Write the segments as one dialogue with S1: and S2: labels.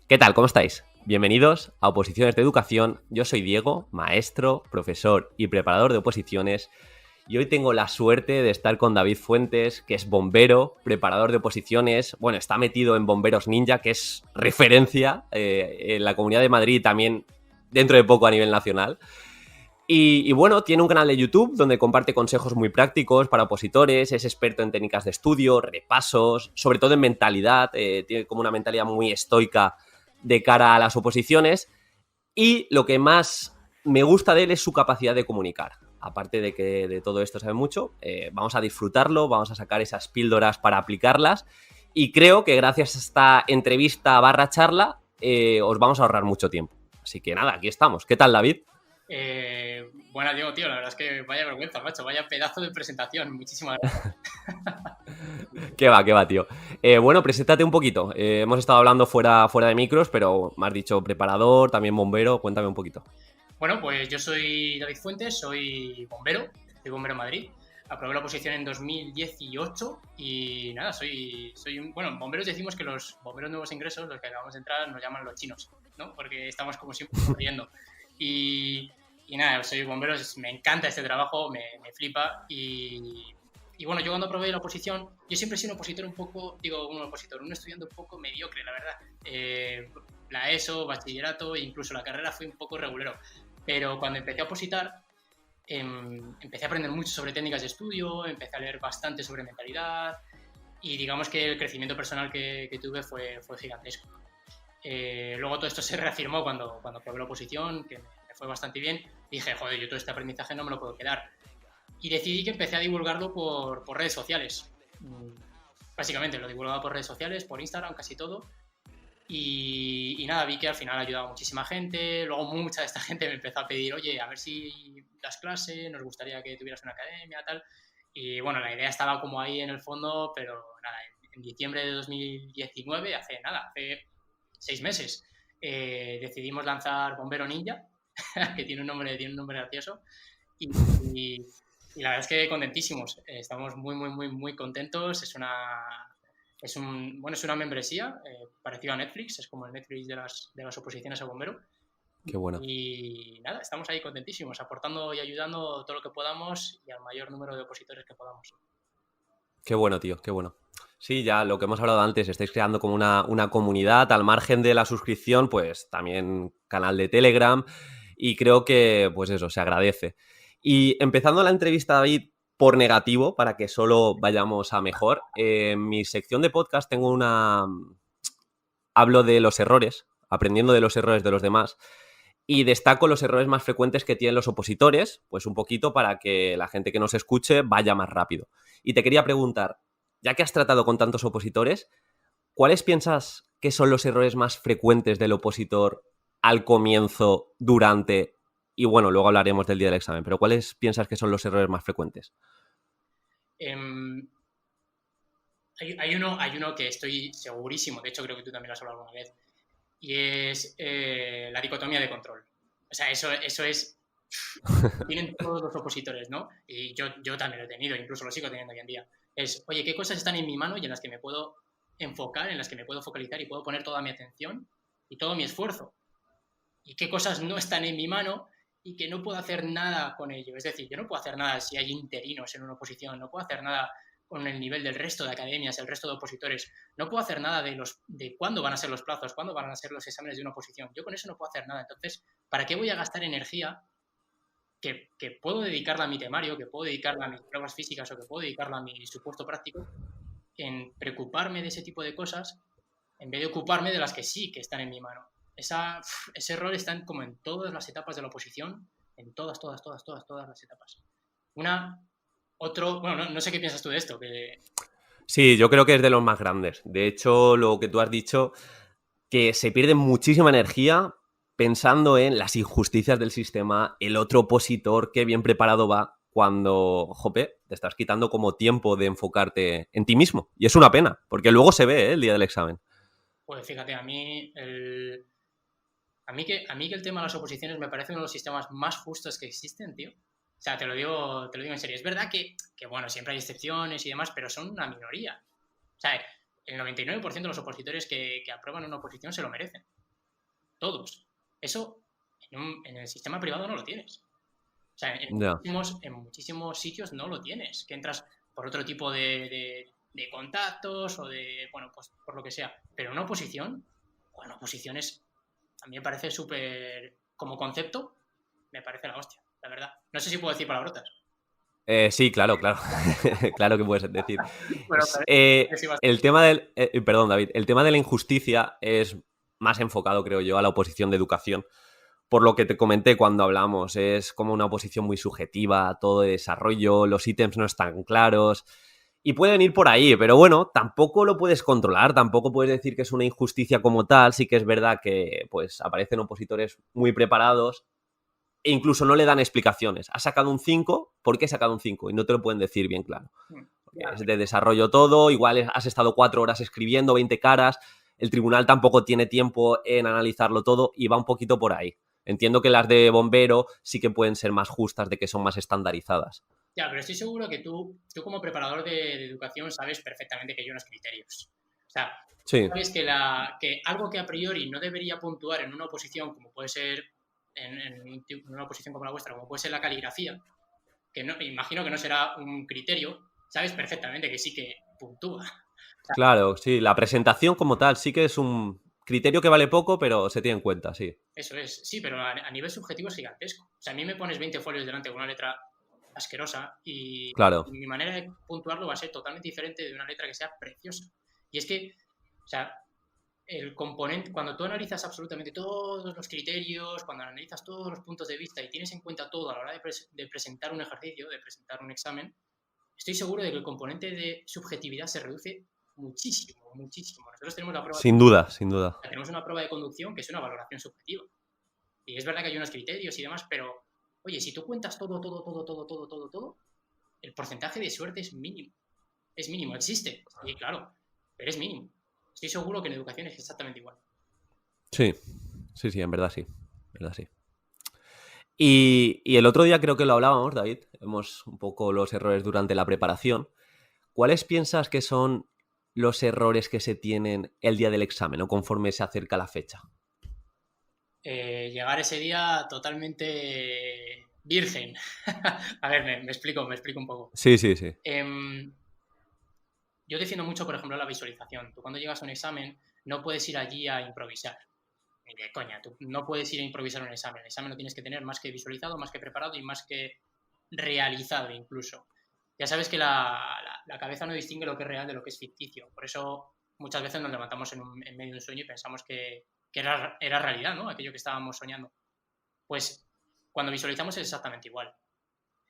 S1: ¿Qué tal? ¿Cómo estáis? Bienvenidos a Oposiciones de Educación. Yo soy Diego, maestro, profesor y preparador de oposiciones. Y hoy tengo la suerte de estar con David Fuentes, que es bombero, preparador de oposiciones. Bueno, está metido en Bomberos Ninja, que es referencia en la Comunidad de Madrid y también dentro de poco a nivel nacional. Y bueno, tiene un canal de YouTube donde comparte consejos muy prácticos para opositores, es experto en técnicas de estudio, repasos, sobre todo en mentalidad, tiene como una mentalidad muy estoica de cara a las oposiciones, y lo que más me gusta de él es su capacidad de comunicar. Aparte de que de todo esto sabe mucho, vamos a disfrutarlo, vamos a sacar esas píldoras para aplicarlas, y creo que gracias a esta entrevista / charla os vamos a ahorrar mucho tiempo. Así que nada, aquí estamos. ¿Qué tal, David?
S2: Buenas, Diego, tío, la verdad es que vaya vergüenza, macho, vaya pedazo de presentación, muchísimas gracias.
S1: ¿Qué va, tío? Bueno, preséntate un poquito. Hemos estado hablando fuera de micros, pero me has dicho preparador, también bombero. Cuéntame un poquito.
S2: Bueno, pues yo soy David Fuentes, soy bombero en Madrid. Aprobé la oposición en 2018 y nada, bueno, bomberos decimos que los bomberos nuevos ingresos, los que acabamos de entrar, nos llaman los chinos, ¿no? Porque estamos como siempre corriendo. Y nada, soy bombero, me encanta este trabajo, me flipa y bueno, yo cuando aprobé la oposición, yo siempre he sido un opositor un estudiante un poco mediocre, la verdad. La ESO, bachillerato e incluso la carrera fue un poco regulero. Pero cuando empecé a opositar, empecé a aprender mucho sobre técnicas de estudio, empecé a leer bastante sobre mentalidad y digamos que el crecimiento personal que tuve fue gigantesco. Luego todo esto se reafirmó cuando aprobé la oposición, que me fue bastante bien. Dije, joder, yo todo este aprendizaje no me lo puedo quedar. Y decidí que empecé a divulgarlo por redes sociales. Básicamente lo divulgaba por redes sociales, por Instagram, casi todo. Y nada, vi que al final ayudaba a muchísima gente. Luego mucha de esta gente me empezó a pedir, oye, a ver si das clase, nos gustaría que tuvieras una academia, tal. Y bueno, la idea estaba como ahí en el fondo, pero nada, en diciembre de 2019, hace 6 meses, decidimos lanzar Bombero Ninja, que tiene un nombre gracioso. Y la verdad es que contentísimos. Estamos muy contentos. Es una membresía parecida a Netflix, es como el Netflix de las oposiciones a bombero.
S1: Qué bueno.
S2: Y nada, estamos ahí contentísimos, aportando y ayudando todo lo que podamos y al mayor número de opositores que podamos.
S1: Qué bueno, tío, qué bueno. Sí, ya lo que hemos hablado antes, estáis creando como una comunidad, al margen de la suscripción, pues también canal de Telegram, y creo que, pues eso, se agradece. Y empezando la entrevista, David, por negativo, para que solo vayamos a mejor, en mi sección de podcast hablo de los errores, aprendiendo de los errores de los demás, y destaco los errores más frecuentes que tienen los opositores, pues un poquito para que la gente que nos escuche vaya más rápido. Y te quería preguntar, ya que has tratado con tantos opositores, ¿cuáles piensas que son los errores más frecuentes del opositor al comienzo, durante y bueno, luego hablaremos del día del examen, pero ¿cuáles piensas que son los errores más frecuentes?
S2: Hay uno que estoy segurísimo, de hecho creo que tú también lo has hablado alguna vez, y es la dicotomía de control. O sea, eso es... tienen todos los opositores, ¿no? Y yo también lo he tenido, incluso lo sigo teniendo hoy en día. Es, oye, ¿qué cosas están en mi mano y en las que me puedo enfocar, en las que me puedo focalizar y puedo poner toda mi atención y todo mi esfuerzo? ¿Y qué cosas no están en mi mano y que no puedo hacer nada con ello? Es decir, yo no puedo hacer nada si hay interinos en una oposición, no puedo hacer nada con el nivel del resto de academias, el resto de opositores, no puedo hacer nada de cuándo van a ser los plazos, cuándo van a ser los exámenes de una oposición. Yo con eso no puedo hacer nada. Entonces, ¿para qué voy a gastar energía que puedo dedicarla a mi temario, que puedo dedicarla a mis pruebas físicas o que puedo dedicarla a mi supuesto práctico, en preocuparme de ese tipo de cosas en vez de ocuparme de las que sí que están en mi mano? Ese error está como en todas las etapas de la oposición, en todas las etapas. Bueno, no sé qué piensas tú de esto.
S1: Sí, yo creo que es de los más grandes. De hecho, lo que tú has dicho, que se pierde muchísima energía pensando en las injusticias del sistema, el otro opositor, qué bien preparado va, cuando, jope, te estás quitando como tiempo de enfocarte en ti mismo. Y es una pena, porque luego se ve, el día del examen.
S2: Pues fíjate, a mí que el tema de las oposiciones me parece uno de los sistemas más justos que existen, tío. sea, te lo digo en serio. Es verdad que, bueno, siempre hay excepciones y demás, pero son una minoría. O sea, el 99% de los opositores que aprueban una oposición se lo merecen. Todos. Eso en el sistema privado no lo tienes. O sea,
S1: Ya.
S2: en muchísimos sitios no lo tienes, que entras por otro tipo de contactos o de, bueno, pues por lo que sea. Pero una oposición, bueno, oposiciones a mí me parece súper, como concepto, me parece la hostia, la verdad. No sé si puedo decir palabrotas.
S1: Sí, claro, claro. Claro que puedes decir.
S2: Bueno, sí,
S1: El tema del. Perdón, David. El tema de la injusticia es más enfocado, creo yo, a la oposición de educación. Por lo que te comenté cuando hablamos, es como una oposición muy subjetiva, todo de desarrollo, los ítems no están claros. Y pueden ir por ahí, pero bueno, tampoco lo puedes controlar, tampoco puedes decir que es una injusticia como tal. Sí que es verdad que pues aparecen opositores muy preparados e incluso no le dan explicaciones. Has sacado un 5, ¿por qué has sacado un 5? Y no te lo pueden decir bien claro. Porque
S2: ya,
S1: es de desarrollo todo, igual has estado 4 horas escribiendo, 20 caras, el tribunal tampoco tiene tiempo en analizarlo todo y va un poquito por ahí. Entiendo que las de bombero sí que pueden ser más justas, de que son más estandarizadas.
S2: ya, pero estoy seguro que tú como preparador de educación sabes perfectamente que hay unos criterios. O sea,
S1: Sí,
S2: sabes que algo que a priori no debería puntuar en una oposición, como puede ser en una oposición como la vuestra, como puede ser la caligrafía, que no, imagino que no será un criterio, sabes perfectamente que sí que puntúa. O sea,
S1: claro, sí. La presentación como tal sí que es un criterio que vale poco, pero se tiene en cuenta, sí.
S2: eso es, sí, pero a nivel subjetivo es gigantesco. O sea, a mí me pones 20 folios delante de una letra asquerosa
S1: Claro.
S2: y mi manera de puntuarlo va a ser totalmente diferente de una letra que sea preciosa. Y es que, o sea, el componente, cuando tú analizas absolutamente todos los criterios, cuando analizas todos los puntos de vista y tienes en cuenta todo a la hora de presentar un ejercicio, de presentar un examen, estoy seguro de que el componente de subjetividad se reduce muchísimo, muchísimo. Nosotros
S1: Sin duda, sin duda.
S2: tenemos una prueba de conducción que es una valoración subjetiva. Y es verdad que hay unos criterios y demás, pero, oye, si tú cuentas todo, todo, todo, todo, todo, todo, todo, el porcentaje de suerte es mínimo. Es mínimo, existe, sí, claro, pero es mínimo. Estoy seguro que en educación es exactamente igual.
S1: Sí, sí, sí, en verdad sí. En verdad sí. Y el otro día creo que lo hablábamos, David, vemos un poco los errores durante la preparación. ¿Cuáles piensas que son los errores que se tienen el día del examen o conforme se acerca la fecha?
S2: Llegar ese día totalmente virgen. A ver, me explico un poco.
S1: Sí, sí, sí.
S2: Em, yo defiendo mucho, por ejemplo, la visualización. Tú cuando llegas a un examen no puedes ir allí a improvisar. Ni de coña, tú no puedes ir a improvisar un examen. El examen lo tienes que tener más que visualizado, más que preparado y más que realizado incluso. Ya sabes que la cabeza no distingue lo que es real de lo que es ficticio. Por eso muchas veces nos levantamos en medio de un sueño y pensamos que era realidad, ¿no? Aquello que estábamos soñando. Pues cuando visualizamos es exactamente igual.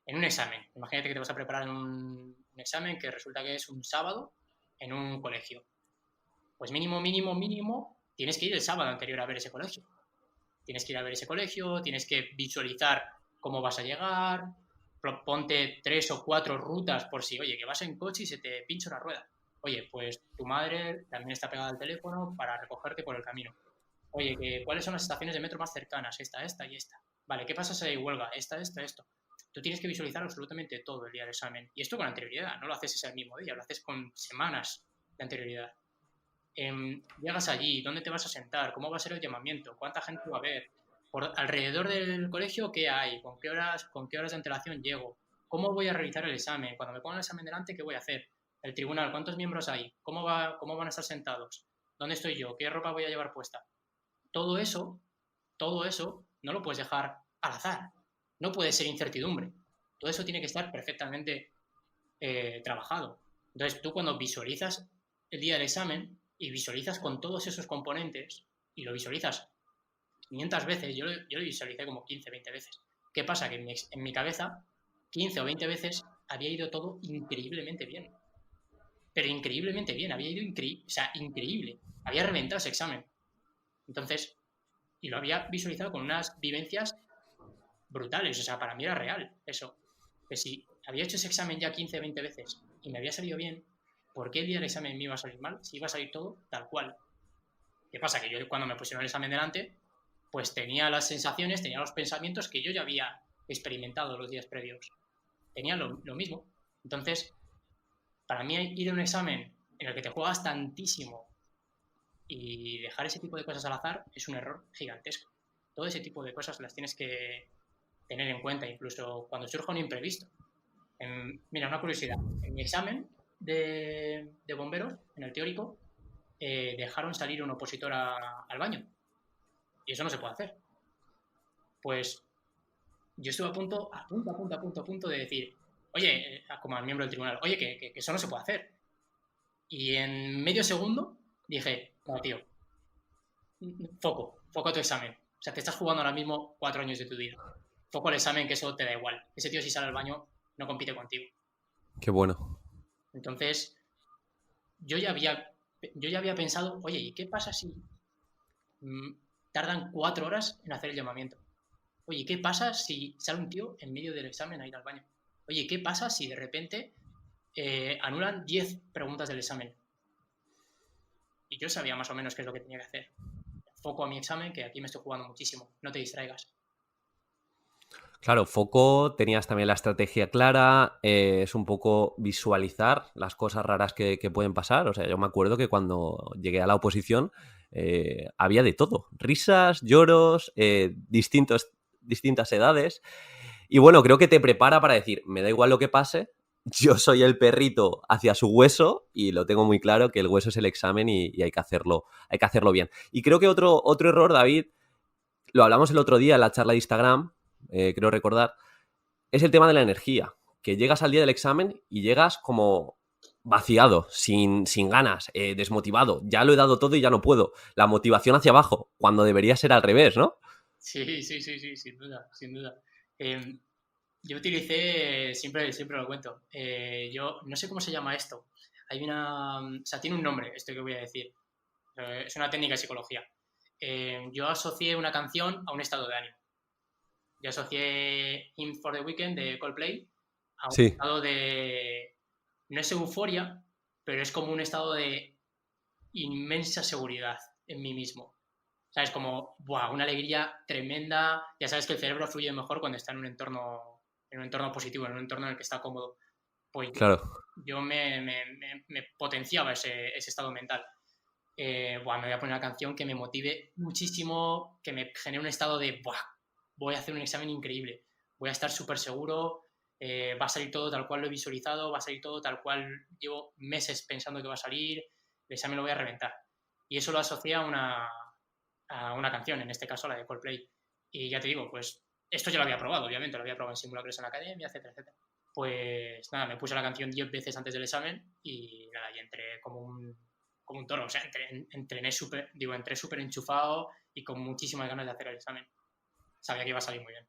S2: En un examen, imagínate que te vas a preparar un examen que resulta que es un sábado en un colegio. Pues mínimo, mínimo, mínimo, tienes que ir el sábado anterior a ver ese colegio. Tienes que ir a ver ese colegio, tienes que visualizar cómo vas a llegar, ponte 3 o 4 rutas por si, oye, que vas en coche y se te pincha una rueda. Oye, pues tu madre también está pegada al teléfono para recogerte por el camino. Oye, ¿cuáles son las estaciones de metro más cercanas? Esta y esta. Vale, ¿qué pasa si hay huelga? Esto. Tú tienes que visualizar absolutamente todo el día del examen. Y esto con anterioridad, no lo haces ese mismo día, lo haces con semanas de anterioridad. Llegas allí, ¿dónde te vas a sentar? ¿Cómo va a ser el llamamiento? ¿Cuánta gente va a haber? Por alrededor del colegio, ¿qué hay? Con qué horas de antelación llego? ¿Cómo voy a realizar el examen? Cuando me pongan el examen delante, ¿qué voy a hacer? El tribunal, ¿cuántos miembros hay? ¿Cómo van a estar sentados? ¿Dónde estoy yo? ¿Qué ropa voy a llevar puesta? Todo eso, todo eso, no lo puedes dejar al azar. No puede ser incertidumbre. Todo eso tiene que estar perfectamente trabajado. Entonces, tú cuando visualizas el día del examen y visualizas con todos esos componentes y lo visualizas 500 veces, yo lo visualicé como 15, 20 veces. ¿Qué pasa? Que en mi cabeza, 15 o 20 veces había ido todo increíblemente bien. Pero increíblemente bien, había ido increíble. Había reventado ese examen. Entonces, y lo había visualizado con unas vivencias brutales. O sea, para mí era real eso. Que si había hecho ese examen ya 15, 20 veces y me había salido bien, ¿por qué el día del examen me iba a salir mal? Si iba a salir todo tal cual. ¿Qué pasa? Que yo cuando me pusieron el examen delante, pues tenía las sensaciones, tenía los pensamientos que yo ya había experimentado los días previos tenían lo mismo. Entonces, para mí ir a un examen en el que te juegas tantísimo y dejar ese tipo de cosas al azar es un error gigantesco. Todo ese tipo de cosas las tienes que tener en cuenta, incluso cuando surja un imprevisto. Mira, una curiosidad. En mi examen de bomberos, en el teórico, dejaron salir un opositor al baño. Y eso no se puede hacer. Pues yo estuve a punto de decir, oye, como al miembro del tribunal, oye, que eso no se puede hacer. Y en medio segundo dije, no, tío, foco a tu examen. O sea, te estás jugando ahora mismo 4 años de tu vida. Foco al examen, que eso te da igual. Ese tío, si sale al baño, no compite contigo.
S1: Qué bueno.
S2: Entonces, yo ya había pensado, oye, ¿y qué pasa si tardan 4 horas en hacer el llamamiento? Oye, ¿qué pasa si sale un tío en medio del examen a ir al baño? Oye, ¿qué pasa si de repente anulan 10 preguntas del examen? Y yo sabía más o menos qué es lo que tenía que hacer. Foco a mi examen, que aquí me estoy jugando muchísimo. No te distraigas.
S1: Claro, foco, tenías también la estrategia clara, es un poco visualizar las cosas raras que pueden pasar. O sea, yo me acuerdo que cuando llegué a la oposición había de todo, risas, lloros, distintas edades. Y bueno, creo que te prepara para decir, me da igual lo que pase, yo soy el perrito hacia su hueso y lo tengo muy claro que el hueso es el examen y hay que hacerlo bien. Y creo que otro error, David, lo hablamos el otro día en la charla de Instagram, creo recordar, es el tema de la energía, que llegas al día del examen y llegas como vaciado, sin ganas, desmotivado, ya lo he dado todo y ya no puedo, la motivación hacia abajo, cuando debería ser al revés, ¿no?
S2: Sí, sin duda, sin duda. Yo utilicé, siempre lo cuento, yo no sé cómo se llama esto, o sea, tiene un nombre esto que voy a decir, es una técnica de psicología. Yo asocié una canción a un estado de ánimo. Yo asocié Hymn for the Weekend de Coldplay a un
S1: Sí,
S2: estado de, no es euforia, pero es como un estado de inmensa seguridad en mí mismo. ¿Sabes? Como, ¡buah!, una alegría tremenda. Ya sabes que el cerebro fluye mejor cuando está en un entorno positivo, en un entorno en el que está cómodo. Pues
S1: claro.
S2: yo me potenciaba ese estado mental. Buah, me voy a poner una canción que me motive muchísimo, que me genere un estado de, ¡buah!, voy a hacer un examen increíble, voy a estar súper seguro, va a salir todo tal cual lo he visualizado, va a salir todo tal cual llevo meses pensando que va a salir, el examen lo voy a reventar. Y eso lo asocié a una canción, en este caso la de Coldplay. Y ya te digo, pues esto ya lo había probado, obviamente, lo había probado en simulacros en la academia, etcétera, etcétera. Pues nada, me puse la canción 10 veces antes del examen y nada, y entré como un toro, o sea, entré súper enchufado y con muchísimas ganas de hacer el examen. Sabía que iba a salir muy bien.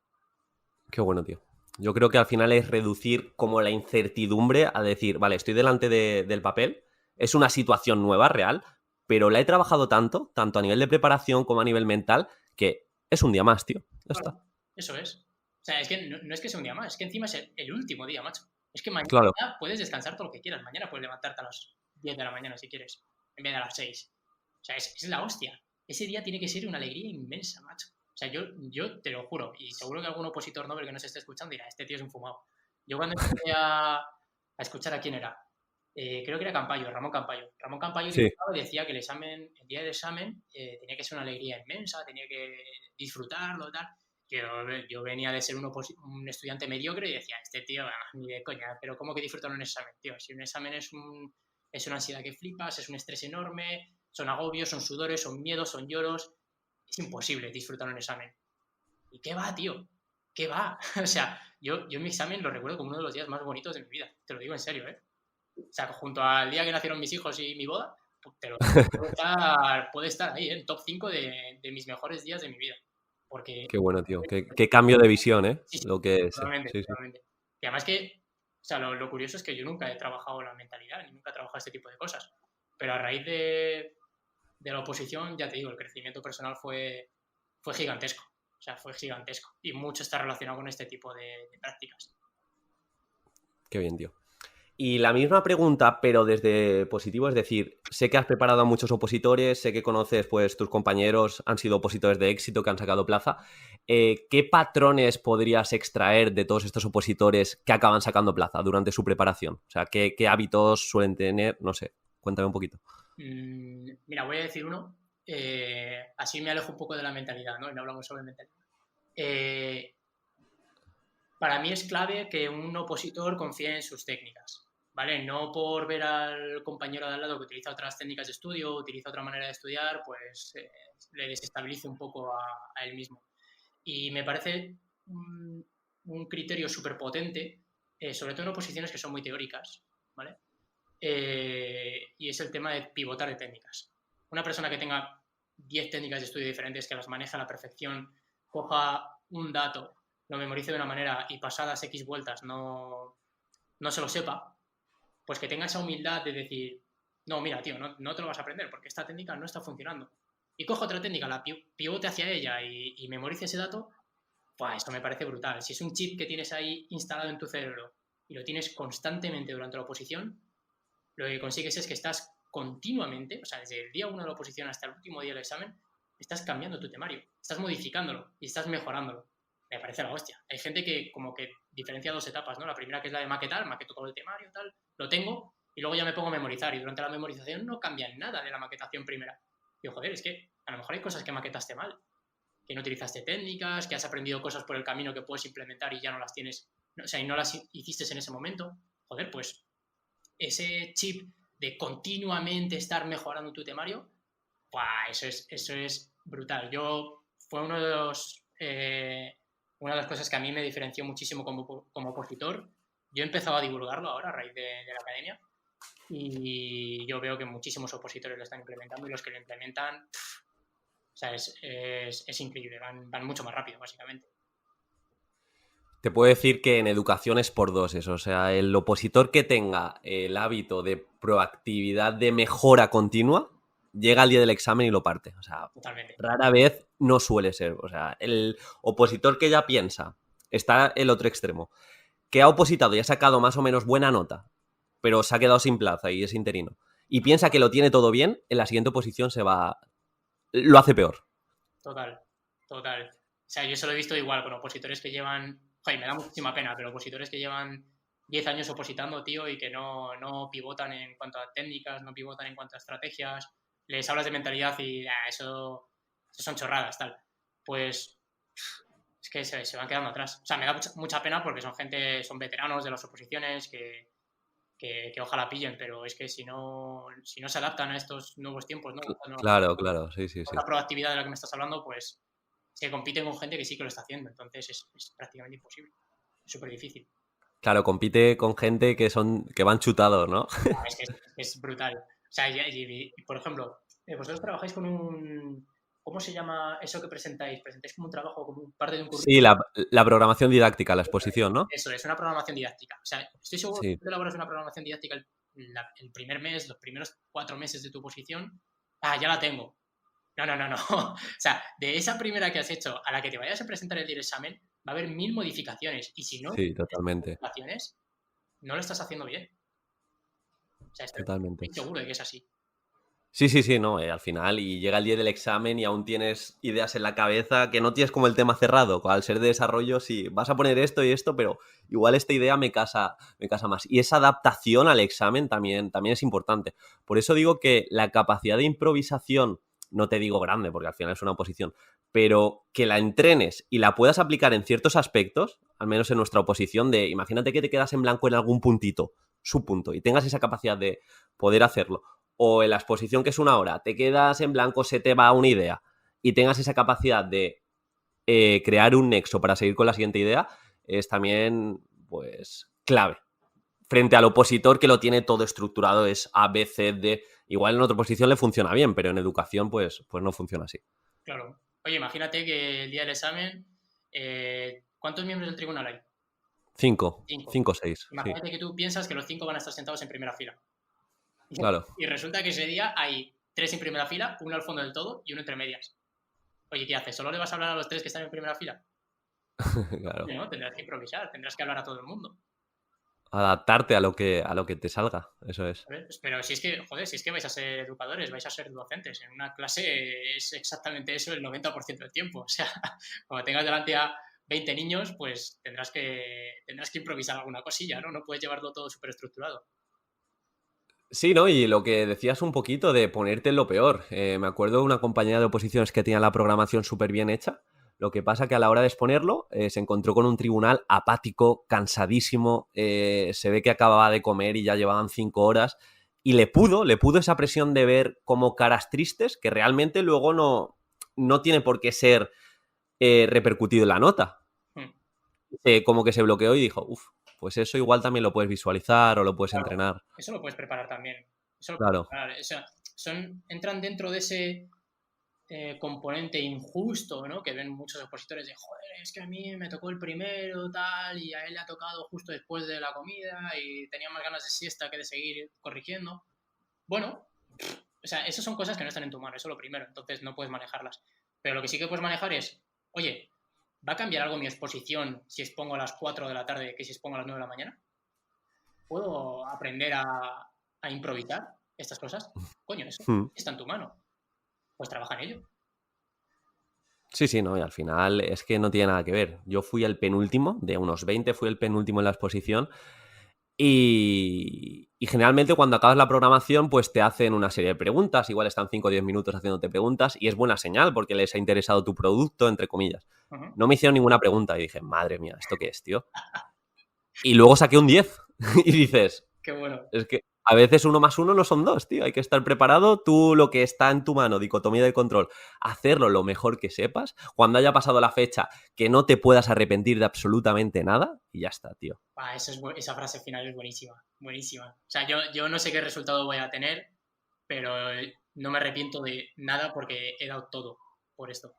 S1: Qué bueno, tío. Yo creo que al final es reducir como la incertidumbre a decir, vale, estoy delante del papel, es una situación nueva, real, pero la he trabajado tanto a nivel de preparación como a nivel mental, que es un día más, tío. Ya
S2: Claro,
S1: está.
S2: eso es. O sea, es que no es que sea un día más, es que encima es el último día, macho. Es que mañana
S1: Claro,
S2: puedes descansar todo lo que quieras. Mañana puedes levantarte a las 10 de la mañana si quieres, en vez de a las 6. O sea, es la hostia. Ese día tiene que ser una alegría inmensa, macho. O sea, yo te lo juro, y seguro que algún opositor Nobel que nos esté escuchando dirá, este tío es un fumado. Yo cuando empecé a escuchar a quién era, creo que era Campayo, Ramón Campayo. Ramón Campayo
S1: sí,
S2: decía que el día del examen tenía que ser una alegría inmensa, tenía que disfrutarlo, tal. Yo venía de ser un estudiante mediocre y decía, este tío, ni de coña, pero ¿cómo que disfrutar un examen, tío? Si un examen es una ansiedad que flipas, es un estrés enorme, son agobios, son sudores, son miedos, son lloros, es imposible disfrutar un examen. ¿Y qué va, tío? ¿Qué va? O sea, yo mi examen lo recuerdo como uno de los días más bonitos de mi vida, te lo digo en serio, ¿eh? O sea, junto al día que nacieron mis hijos y mi boda, pero puede estar ahí, en top 5 de mis mejores días de mi vida. Porque,
S1: qué bueno, tío. Qué cambio de visión, ¿eh?
S2: sí, sí,
S1: Lo que es.
S2: totalmente,
S1: Sí, sí.
S2: totalmente. Y además que, o sea, lo curioso es que yo nunca he trabajado la mentalidad, ni nunca he trabajado este tipo de cosas. Pero a raíz de la oposición, ya te digo, el crecimiento personal fue gigantesco. O sea, fue gigantesco. Y mucho está relacionado con este tipo de prácticas.
S1: Qué bien, tío. Y la misma pregunta, pero desde positivo, es decir, sé que has preparado a muchos opositores, sé que conoces, pues tus compañeros han sido opositores de éxito que han sacado plaza. ¿Qué patrones podrías extraer de todos estos opositores que acaban sacando plaza durante su preparación? O sea, ¿qué hábitos suelen tener? No sé, cuéntame un poquito.
S2: Mira, voy a decir uno. Así me alejo un poco de la mentalidad, ¿no? Y no hablamos sobre mentalidad. Para mí es clave que un opositor confíe en sus técnicas, ¿vale? No por ver al compañero de al lado que utiliza otras técnicas de estudio, utiliza otra manera de estudiar, pues le desestabilice un poco a él mismo. Y me parece un criterio súper potente, sobre todo en oposiciones que son muy teóricas, ¿vale? Y es el tema de pivotar de técnicas. Una persona que tenga 10 técnicas de estudio diferentes, que las maneja a la perfección, coja un dato, lo memorice de una manera y pasadas X vueltas no se lo sepa, pues que tenga esa humildad de decir, no, mira, tío, no te lo vas a aprender porque esta técnica no está funcionando. Y coja otra técnica, la pivote hacia ella y memorice ese dato, pues esto me parece brutal. Si es un chip que tienes ahí instalado en tu cerebro y lo tienes constantemente durante la oposición, lo que consigues es que estás continuamente, o sea, desde el día 1 de la oposición hasta el último día del examen, estás cambiando tu temario, estás modificándolo y estás mejorándolo. Me parece la hostia. Hay gente que como que diferencia dos etapas, ¿no? La primera que es la de maquetar, maqueto todo el temario, tal, lo tengo y luego ya me pongo a memorizar y durante la memorización no cambia nada de la maquetación primera. Y joder, es que a lo mejor hay cosas que maquetaste mal, que no utilizaste técnicas, que has aprendido cosas por el camino que puedes implementar y ya no las tienes, o sea, y no las hiciste en ese momento. Joder, pues ese chip de continuamente estar mejorando tu temario, ¡buah! Eso es brutal. Fue una de las cosas que a mí me diferenció muchísimo como opositor. Yo he empezado a divulgarlo ahora a raíz de la academia y yo veo que muchísimos opositores lo están implementando y los que lo implementan, o sea, es increíble, van mucho más rápido, básicamente.
S1: Te puedo decir que en educación es por dos eso. O sea, el opositor que tenga el hábito de proactividad, de mejora continua, llega al día del examen y lo parte. O sea,
S2: Totalmente.
S1: rara vez no suele ser. O sea, el opositor que ya piensa, está el otro extremo, que ha opositado y ha sacado más o menos buena nota, pero se ha quedado sin plaza y es interino, y piensa que lo tiene todo bien, en la siguiente oposición lo hace peor.
S2: Total, total. O sea, yo se lo he visto igual con opositores que llevan, joder, me da muchísima pena, pero opositores que llevan 10 años opositando, tío, y que no pivotan en cuanto a técnicas, no pivotan en cuanto a estrategias, les hablas de mentalidad y eso son chorradas, tal. Pues es que se van quedando atrás. O sea, me da mucha pena porque son veteranos de las oposiciones que ojalá pillen, pero es que si no se adaptan a estos nuevos tiempos, ¿no?
S1: Claro, claro, sí, sí, sí.
S2: La proactividad de la que me estás hablando, pues se compiten con gente que sí que lo está haciendo. Entonces es prácticamente imposible. Es súper difícil.
S1: Claro, compite con gente que van chutados, ¿no?
S2: Es brutal. O sea, por ejemplo, vosotros trabajáis con un... ¿Cómo se llama eso que presentáis? Presentáis como un trabajo, como parte de un
S1: Sí,
S2: currículum.
S1: la programación didáctica, la exposición, ¿no?
S2: Eso es una programación didáctica. O sea, estoy seguro que
S1: Sí.
S2: tú elaboras una programación didáctica el primer mes, los primeros 4 meses de tu posición. Ah, ya la tengo. No. O sea, de esa primera que has hecho a la que te vayas a presentar el día del examen, va a haber 1000 modificaciones. Y si no
S1: Sí, totalmente.
S2: modificaciones, no lo estás haciendo bien. O sea,
S1: Totalmente.
S2: estoy seguro de que es así.
S1: Sí, sí, sí, no, al final, y llega el día del examen y aún tienes ideas en la cabeza que no tienes como el tema cerrado. Al ser de desarrollo, sí, vas a poner esto y esto, pero igual esta idea me casa más. Y esa adaptación al examen también es importante. Por eso digo que la capacidad de improvisación, no te digo grande, porque al final es una oposición, pero que la entrenes y la puedas aplicar en ciertos aspectos, al menos en nuestra oposición, de imagínate que te quedas en blanco en algún puntito, subpunto, y tengas esa capacidad de poder hacerlo, o en la exposición que es 1 hora, te quedas en blanco, se te va una idea y tengas esa capacidad de crear un nexo para seguir con la siguiente idea, es también, pues, clave. Frente al opositor que lo tiene todo estructurado, es A, B, C, D. Igual en otra posición le funciona bien, pero en educación, pues no funciona así.
S2: Claro. Oye, imagínate que el día del examen, ¿cuántos miembros del tribunal hay?
S1: Cinco,
S2: 5.
S1: 5 o 6, sí,
S2: Imagínate que tú piensas que los 5 van a estar sentados en primera fila.
S1: claro.
S2: Y resulta que ese día hay 3 en primera fila, uno al fondo del todo y uno entre medias. Oye, ¿qué haces? ¿Solo le vas a hablar a los 3 que están en primera fila?
S1: Claro.
S2: No, tendrás que improvisar, tendrás que hablar a todo el mundo.
S1: adaptarte a lo que te salga, eso es.
S2: Pero si es que, joder, si es que vais a ser educadores, vais a ser docentes. En una clase es exactamente eso el 90% del tiempo. O sea, cuando tengas delante a 20 niños, pues tendrás que improvisar alguna cosilla, ¿no? No puedes llevarlo todo súper estructurado.
S1: Sí, ¿no? Y lo que decías un poquito de ponerte en lo peor. Me acuerdo de una compañera de oposiciones que tenía la programación súper bien hecha. Lo que pasa que a la hora de exponerlo se encontró con un tribunal apático, cansadísimo. Se ve que acababa de comer y ya llevaban 5 horas. Y le pudo esa presión de ver como caras tristes que realmente luego no tiene por qué ser repercutido en la nota. Como que se bloqueó y dijo, uff, pues eso igual también lo puedes visualizar o lo puedes
S2: Claro,
S1: entrenar.
S2: eso lo puedes preparar también. Eso lo puedes
S1: Claro.
S2: preparar. O sea, entran dentro de ese componente injusto, ¿no? Que ven muchos opositores de, joder, es que a mí me tocó el primero, tal, y a él le ha tocado justo después de la comida y tenía más ganas de siesta que de seguir corrigiendo. Bueno, o sea, esas son cosas que no están en tu mano, eso es lo primero, entonces no puedes manejarlas. Pero lo que sí que puedes manejar es, oye, ¿va a cambiar algo mi exposición si expongo a las 4 de la tarde que si expongo a las 9 de la mañana? ¿Puedo aprender a improvisar estas cosas? Coño, eso está en tu mano. Pues trabaja en ello.
S1: Sí, sí, no, y al final es que no tiene nada que ver. Yo fui el penúltimo, de unos 20 fui el penúltimo en la exposición y generalmente cuando acabas la programación pues te hacen una serie de preguntas, igual están 5 o 10 minutos haciéndote preguntas y es buena señal porque les ha interesado tu producto, entre comillas.
S2: Uh-huh.
S1: No me hicieron ninguna pregunta y dije, madre mía, ¿esto qué es, tío? Y luego saqué un 10 y dices,
S2: Qué bueno.
S1: es que a veces 1 más 1 no son 2, tío. Hay que estar preparado. Tú lo que está en tu mano, dicotomía de control, hacerlo lo mejor que sepas. Cuando haya pasado la fecha, que no te puedas arrepentir de absolutamente nada. Y ya está, tío.
S2: Esa frase final es buenísima. Buenísima. O sea, yo no sé qué resultado voy a tener, pero no me arrepiento de nada porque he dado todo por esto.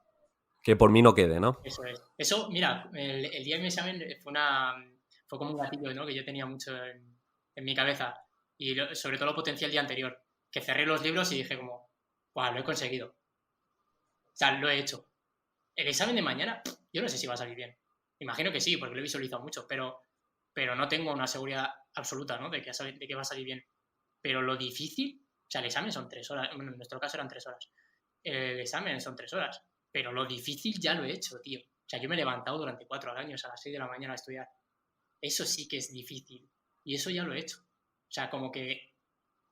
S1: Que por mí no quede, ¿no?
S2: Eso es. Eso, mira, el día de mi examen fue como un gatillo, ¿no? Que yo tenía mucho en mi cabeza. Y sobre todo lo potencié el día anterior. Que cerré los libros y dije como, ¡guau! Lo he conseguido. O sea, lo he hecho. El examen de mañana, yo no sé si va a salir bien. Imagino que sí, porque lo he visualizado mucho, pero no tengo una seguridad absoluta, ¿no? De que va a salir bien. Pero lo difícil, o sea, el examen son 3 horas, bueno, en nuestro caso eran 3 horas. El examen son 3 horas, pero lo difícil ya lo he hecho, tío. O sea, yo me he levantado durante 4 años a las 6 de la mañana a estudiar. Eso sí que es difícil. Y eso ya lo he hecho. O sea, como que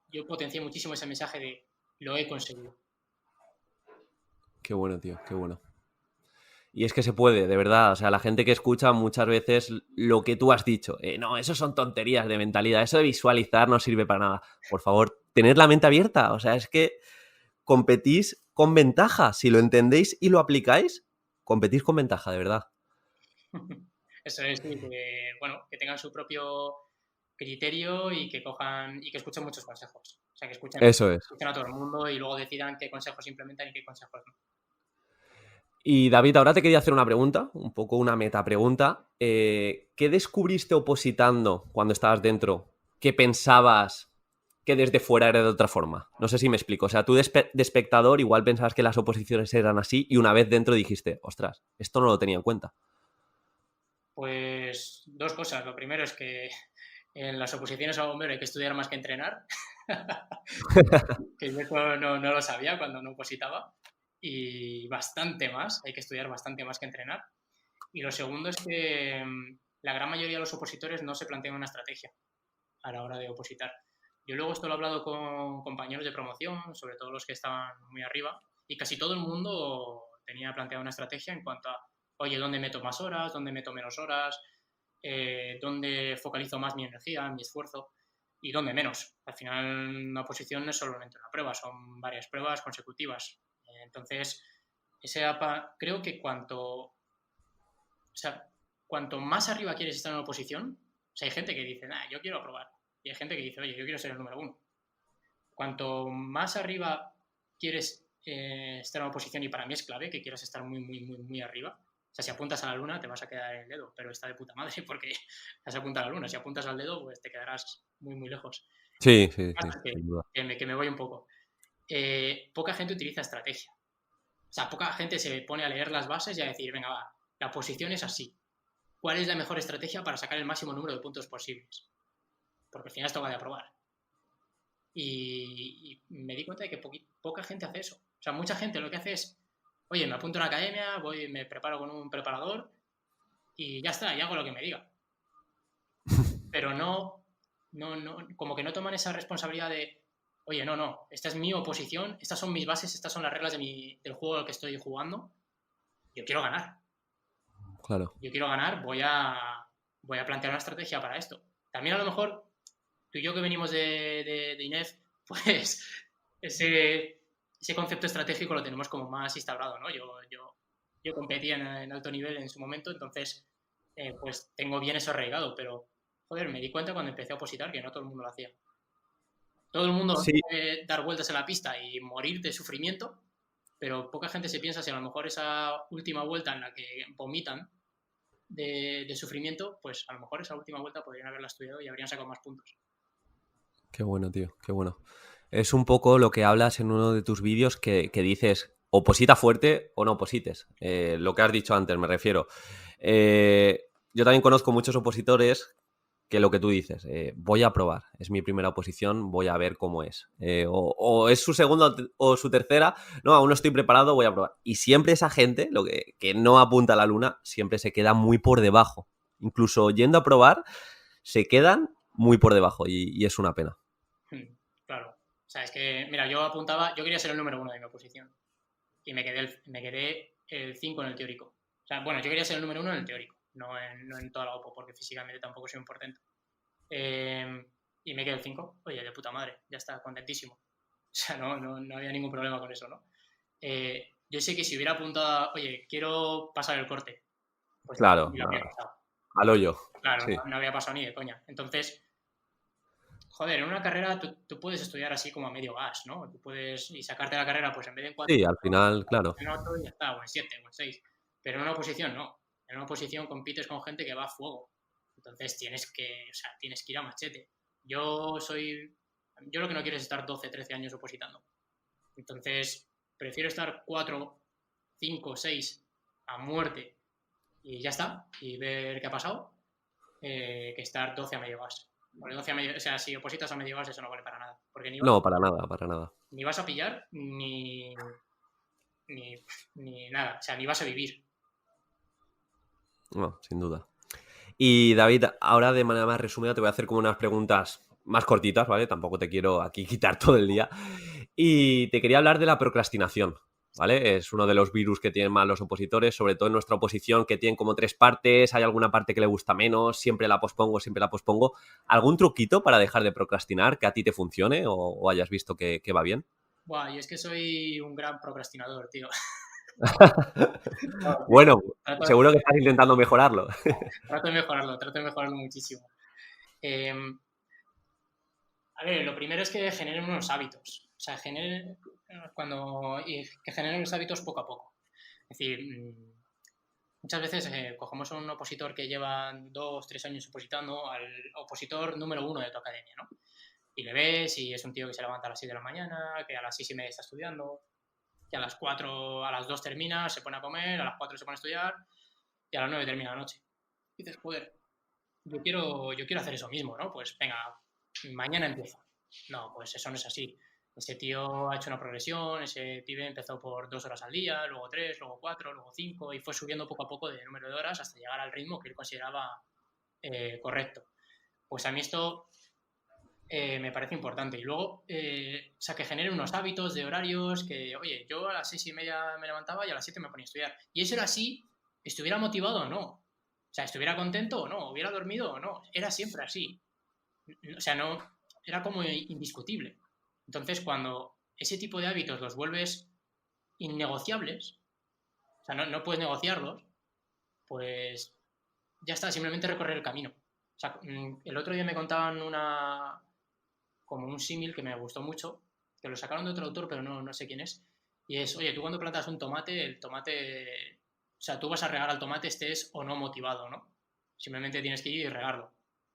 S2: yo potencié muchísimo ese mensaje de lo he conseguido.
S1: Qué bueno, tío, qué bueno. Y es que se puede, de verdad. O sea, la gente que escucha muchas veces lo que tú has dicho. No, eso son tonterías de mentalidad. Eso de visualizar no sirve para nada. Por favor, tened la mente abierta. O sea, es que competís con ventaja. Si lo entendéis y lo aplicáis, competís con ventaja, de verdad.
S2: Eso es, sí, que tengan su propio criterio y que cojan y que escuchen muchos consejos. O sea, que
S1: Eso es.
S2: escuchen a todo el mundo y luego decidan qué consejos implementan y qué consejos no.
S1: Y David, ahora te quería hacer una pregunta, un poco una metapregunta. ¿Qué descubriste opositando cuando estabas dentro que pensabas que desde fuera era de otra forma? No sé si me explico. O sea, tú de espectador igual pensabas que las oposiciones eran así y una vez dentro dijiste, ostras, esto no lo tenía en cuenta.
S2: Pues dos cosas. Lo primero es que en las oposiciones a bombero hay que estudiar más que entrenar. Que yo eso no lo sabía cuando no opositaba. Y bastante más, hay que estudiar bastante más que entrenar. Y lo segundo es que la gran mayoría de los opositores no se plantean una estrategia a la hora de opositar. Yo luego esto lo he hablado con compañeros de promoción, sobre todo los que estaban muy arriba, y casi todo el mundo tenía planteada una estrategia en cuanto a, oye, ¿dónde meto más horas? ¿Dónde meto menos horas? ¿Dónde focalizo más mi energía, mi esfuerzo? ¿Y dónde menos? Al final una oposición no es solamente una prueba, son varias pruebas consecutivas. Entonces, creo que cuanto más arriba quieres estar en una oposición, o sea, hay gente que dice, yo quiero aprobar. Y hay gente que dice, oye, yo quiero ser el número 1. Cuanto más arriba quieres estar en una oposición, y para mí es clave que quieras estar muy, muy, muy, muy arriba. O sea, si apuntas a la luna te vas a quedar en el dedo, pero está de puta madre porque has apuntado a la luna. Si apuntas al dedo, pues te quedarás muy, muy lejos.
S1: Sí, sí, sí, sin duda.
S2: Que me voy un poco. Poca gente utiliza estrategia. O sea, poca gente se pone a leer las bases y a decir, venga, va, la posición es así. ¿Cuál es la mejor estrategia para sacar el máximo número de puntos posibles? porque al final esto va de aprobar. Y me di cuenta de que poca gente hace eso. O sea, mucha gente lo que hace es, oye, me apunto a una academia, me preparo con un preparador y ya está, y hago lo que me diga. Pero no, como que no toman esa responsabilidad de, oye, no, esta es mi oposición, estas son mis bases, estas son las reglas del juego al que estoy jugando. Yo quiero ganar.
S1: Claro.
S2: Yo quiero ganar, voy a plantear una estrategia para esto. También a lo mejor tú y yo que venimos de INEF, pues ese concepto estratégico lo tenemos como más instaurado, ¿no? Yo competía en alto nivel en su momento, entonces pues tengo bien eso arraigado, pero joder, me di cuenta cuando empecé a opositar que no todo el mundo lo hacía. Todo el mundo
S1: Sí.
S2: puede dar vueltas en la pista y morir de sufrimiento, pero poca gente se piensa si a lo mejor esa última vuelta en la que vomitan de sufrimiento, pues a lo mejor esa última vuelta podrían haberla estudiado y habrían sacado más puntos.
S1: Qué bueno, tío, qué bueno. Es un poco lo que hablas en uno de tus vídeos que dices oposita fuerte o no oposites. Lo que has dicho antes, me refiero. Yo también conozco muchos opositores que lo que tú dices, voy a probar, es mi primera oposición, voy a ver cómo es. O es su segunda o su tercera, no, aún no estoy preparado, voy a probar. Y siempre esa gente, lo que no apunta a la luna, siempre se queda muy por debajo. Incluso yendo a probar, se quedan muy por debajo y es una pena.
S2: Claro. O sea, es que, mira, yo quería ser el número 1 de mi oposición y me quedé el 5 en el teórico. O sea, bueno, yo quería ser el número 1 en el teórico, no en toda la OPO, porque físicamente tampoco soy un portento. Y me quedé el 5. Oye, de puta madre, ya está, contentísimo. O sea, no había ningún problema con eso, ¿no? Yo sé que si hubiera apuntado, oye, quiero pasar el corte, pues
S1: Claro,
S2: ni lo habría pasado.
S1: al hoyo.
S2: Claro,
S1: Sí.
S2: no había pasado ni de coña. Entonces, joder, en una carrera tú puedes estudiar así como a medio gas, ¿no? Tú puedes y sacarte la carrera, pues en vez de en 4,
S1: Sí, al final, claro.
S2: en 8 y ya está, o en 7, o en 6. Pero en una oposición no. En una oposición compites con gente que va a fuego. Entonces tienes que ir a machete. Yo lo que no quiero es estar 12, 13 años opositando. Entonces, prefiero estar 4, 5, 6 a muerte y ya está, y ver qué ha pasado, que estar 12 a medio gas. Porque 12 a medio, o sea, si opositas a medio gas, eso no vale para nada. Porque
S1: No, para nada, para nada.
S2: ni vas a pillar, ni nada. O sea, ni vas a vivir.
S1: No, sin duda. Y David, ahora de manera más resumida te voy a hacer como unas preguntas más cortitas, ¿vale? Tampoco te quiero aquí quitar todo el día. Y te quería hablar de la procrastinación, ¿vale? Es uno de los virus que tienen más los opositores, sobre todo en nuestra oposición, que tienen como 3 partes, hay alguna parte que le gusta menos, siempre la pospongo, siempre la pospongo. ¿Algún truquito para dejar de procrastinar que a ti te funcione o hayas visto que va bien?
S2: Buah, yo es que soy un gran procrastinador, tío.
S1: Bueno,
S2: Trato,
S1: seguro que estás intentando mejorarlo.
S2: trato de mejorarlo muchísimo. Eh, a ver, lo primero es que generen unos hábitos. O sea, que generen los hábitos poco a poco. Es decir, muchas veces cogemos a un opositor que lleva 2, 3 años opositando al opositor número 1 de tu academia, ¿no? Y le ves y es un tío que se levanta a las 6 de la mañana, que a las 6:30 está estudiando, que a las 4, a las 2 termina, se pone a comer, a las 4 se pone a estudiar y a las 9 termina la noche. Y dices, joder, yo quiero hacer eso mismo, ¿no? Pues venga, mañana empiezo. No, pues eso no es así. Ese tío ha hecho una progresión, ese pibe empezó por 2 horas al día, luego 3, luego 4, luego 5 y fue subiendo poco a poco de número de horas hasta llegar al ritmo que él consideraba correcto. Pues a mí esto me parece importante. Y luego, o sea, que genere unos hábitos de horarios, que, oye, yo a las 6:30 me levantaba y a las 7 me ponía a estudiar. Y eso era así, estuviera motivado o no. O sea, estuviera contento o no, hubiera dormido o no. Era siempre así. O sea, no, era como indiscutible. Entonces, cuando ese tipo de hábitos los vuelves innegociables, o sea, no puedes negociarlos, pues ya está, simplemente recorrer el camino. O sea, el otro día me contaban como un símil que me gustó mucho, que lo sacaron de otro autor, pero no sé quién es, y es, oye, tú cuando plantas un tomate, el tomate, o sea, tú vas a regar al tomate estés o no motivado, ¿no? Simplemente tienes que ir y regarlo.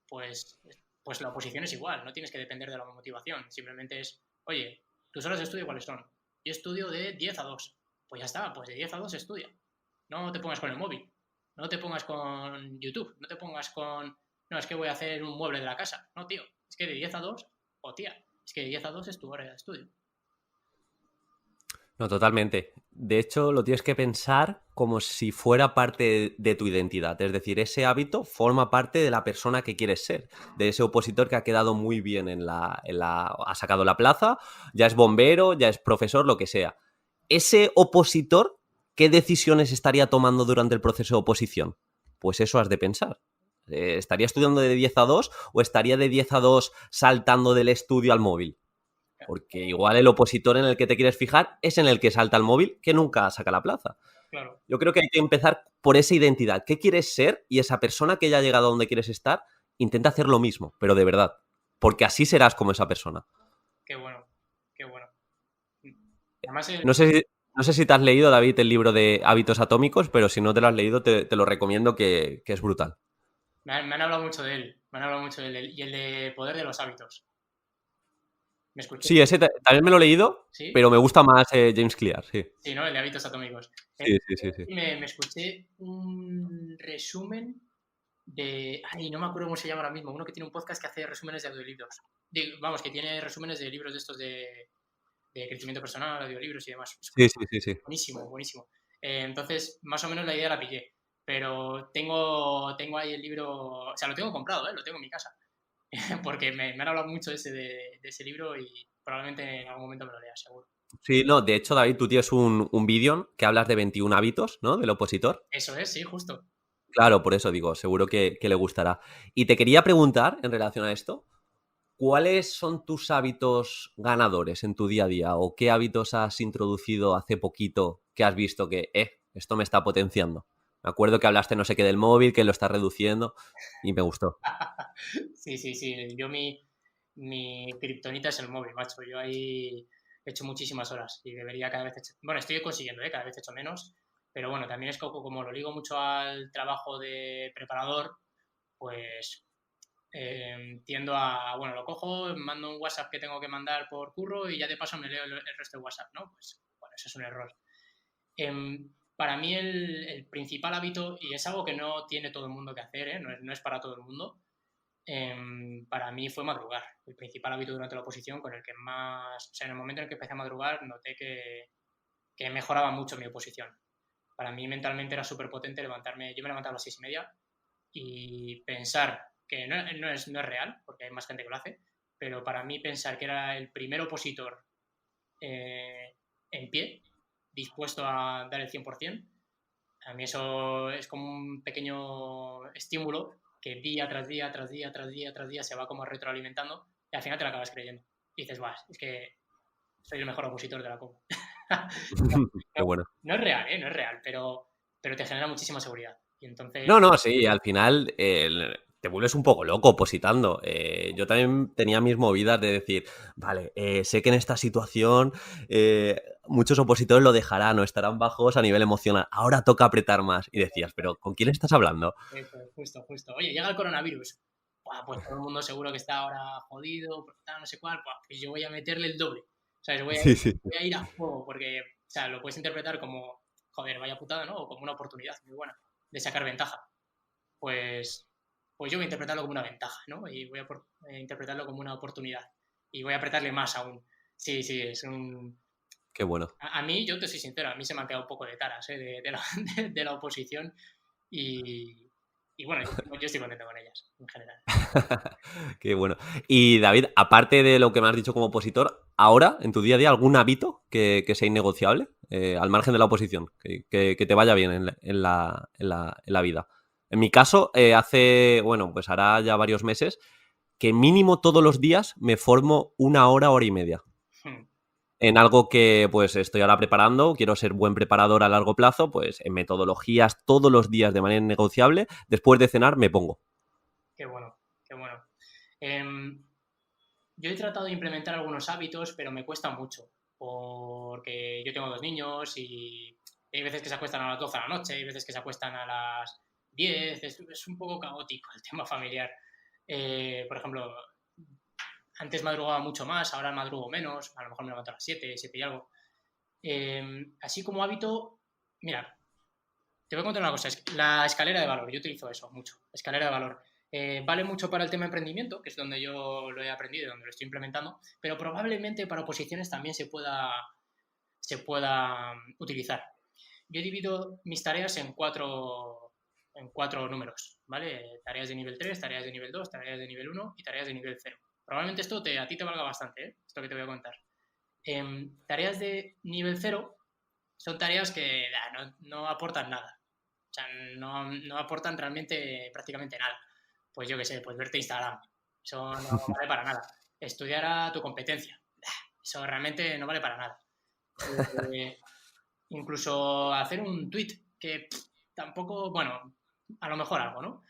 S2: Pues, pues la oposición es igual, no tienes que depender de la motivación, simplemente es, oye, tus horas de estudio cuáles son. Yo estudio de 10 a 2. Pues ya está, pues de 10 a 2 estudia. No te pongas con el móvil, no te pongas con YouTube, no te pongas con no, es que voy a hacer un mueble de la casa. No, tío, es que de 10 a 2, o tía, es que de 10 a 2 es tu hora de estudio.
S1: No, totalmente. De hecho, lo tienes que pensar como si fuera parte de tu identidad. Es decir, ese hábito forma parte de la persona que quieres ser, de ese opositor que ha quedado muy bien ha sacado la plaza, ya es bombero, ya es profesor, lo que sea. Ese opositor, ¿qué decisiones estaría tomando durante el proceso de oposición? Pues eso has de pensar. ¿Estaría estudiando de 10 a 2 o estaría de 10 a 2 saltando del estudio al móvil? Porque igual el opositor en el que te quieres fijar es en el que salta al móvil que nunca saca la plaza.
S2: Claro.
S1: Yo creo que hay que empezar por esa identidad. ¿Qué quieres ser? Y esa persona que ya ha llegado a donde quieres estar, intenta hacer lo mismo, pero de verdad. Porque así serás como esa persona.
S2: Qué bueno, qué bueno. Además,
S1: No sé, no sé si te has leído, David, el libro de Hábitos Atómicos, pero si no te lo has leído, te lo recomiendo que es brutal.
S2: me han hablado mucho de él, me han hablado mucho de él. Y el de Poder de los Hábitos. ¿Me escuché?
S1: Sí, ese también me lo he leído,
S2: ¿Sí?
S1: pero me gusta más James Clear, sí.
S2: Sí, ¿no? El de Hábitos Atómicos.
S1: Sí, sí, sí, sí.
S2: Me escuché un resumen de... Ay, no me acuerdo cómo se llama ahora mismo. Uno que tiene un podcast que hace resúmenes de audiolibros. Vamos, que tiene resúmenes de libros de estos de crecimiento personal, audiolibros y demás.
S1: Sí, sí, sí, sí.
S2: Buenísimo, buenísimo. Entonces, más o menos la idea la pillé. Pero tengo ahí el libro... O sea, lo tengo comprado, ¿eh? Lo tengo en mi casa. Porque me han hablado mucho de ese libro y probablemente en algún momento me lo lea, seguro.
S1: Sí, no, de hecho, David, tú tienes un vídeo que hablas de 21 hábitos, ¿no? Del opositor.
S2: Eso es, sí, justo.
S1: Claro, por eso digo, seguro que le gustará. Y te quería preguntar, en relación a esto, ¿cuáles son tus hábitos ganadores en tu día a día? ¿O qué hábitos has introducido hace poquito que has visto que, esto me está potenciando? Me acuerdo que hablaste no sé qué del móvil, que lo estás reduciendo y me gustó.
S2: Sí, sí, sí. Yo mi kriptonita es el móvil, macho. Yo ahí he hecho muchísimas horas y debería cada vez... Bueno, estoy consiguiendo, ¿eh? Cada vez he hecho menos. Pero bueno, también es como lo ligo mucho al trabajo de preparador, pues tiendo a... Bueno, lo cojo, mando un WhatsApp que tengo que mandar por curro y ya de paso me leo el resto de WhatsApp, ¿no? Pues bueno, eso es un error. Para mí el principal hábito, y es algo que no tiene todo el mundo que hacer, ¿eh? No es para todo el mundo, para mí fue madrugar. El principal hábito durante la oposición con el que más... O sea, en el momento en el que empecé a madrugar noté que mejoraba mucho mi oposición. Para mí mentalmente era súper potente levantarme... Yo me levantaba a las 6:30 y pensar que no es real, porque hay más gente que lo hace, pero para mí pensar que era el primer opositor en pie, dispuesto a dar el 100%, a mí eso es como un pequeño estímulo que día tras día, tras día, tras día, tras día se va como retroalimentando y al final te lo acabas creyendo. Y dices, va, es que soy el mejor opositor de la COP.
S1: Qué bueno.
S2: No es real, ¿eh? No es real, pero te genera muchísima seguridad. Y entonces...
S1: No, no, sí, al final te vuelves un poco loco opositando. Yo también tenía mis movidas de decir, vale, sé que en esta situación muchos opositores lo dejarán o estarán bajos a nivel emocional. Ahora toca apretar más. Y decías, pero ¿con quién estás hablando?
S2: Eso, justo, justo. Oye, llega el coronavirus. Buah, pues todo el mundo seguro que está ahora jodido, no sé cuál. Buah, pues yo voy a meterle el doble. O sea,
S1: Sí, sí.
S2: voy a ir a fuego porque, o sea, lo puedes interpretar como, joder, vaya putada, ¿no? O como una oportunidad muy buena de sacar ventaja. Pues, pues yo voy a interpretarlo como una ventaja, ¿no? Y voy a interpretarlo como una oportunidad. Y voy a apretarle más aún. Sí, sí, es un...
S1: Qué bueno.
S2: A mí, yo te soy sincero, a mí se me han quedado un poco de taras, ¿eh? De la oposición y bueno, yo estoy contento con ellas, en general.
S1: Qué bueno. Y David, aparte de lo que me has dicho como opositor, ahora, en tu día a día, ¿algún hábito que sea innegociable? Al margen de la oposición, que te vaya bien en la vida. En mi caso, bueno, pues hará ya varios meses que mínimo todos los días me formo 1 hora, hora y media. En algo que pues estoy ahora preparando, quiero ser buen preparador a largo plazo, pues en metodologías todos los días de manera innegociable, después de cenar me pongo.
S2: Qué bueno, qué bueno. Yo he tratado de implementar algunos hábitos, pero me cuesta mucho, porque yo tengo 2 niños y hay veces que se acuestan a las 12 de la noche, hay veces que se acuestan a las 10, es un poco caótico el tema familiar. Por ejemplo, antes madrugaba mucho más, ahora madrugo menos, a lo mejor me levanto a las 7, 7 y algo. Así como hábito, mira, te voy a contar una cosa, la escalera de valor, yo utilizo eso mucho, escalera de valor. Vale mucho para el tema emprendimiento, que es donde yo lo he aprendido y donde lo estoy implementando, pero probablemente para oposiciones también se pueda utilizar. Yo divido mis tareas en cuatro números, ¿vale? Tareas de nivel 3, tareas de nivel 2, tareas de nivel 1 y tareas de nivel 0. Probablemente esto a ti te valga bastante, ¿eh? Esto que te voy a contar. Tareas de nivel 0 son tareas que no aportan nada. O sea, no aportan realmente prácticamente nada. Pues yo qué sé, pues verte Instagram. Eso no vale para nada. Estudiar a tu competencia. Eso realmente no vale para nada. Incluso hacer un tweet que tampoco, bueno, a lo mejor algo, ¿no?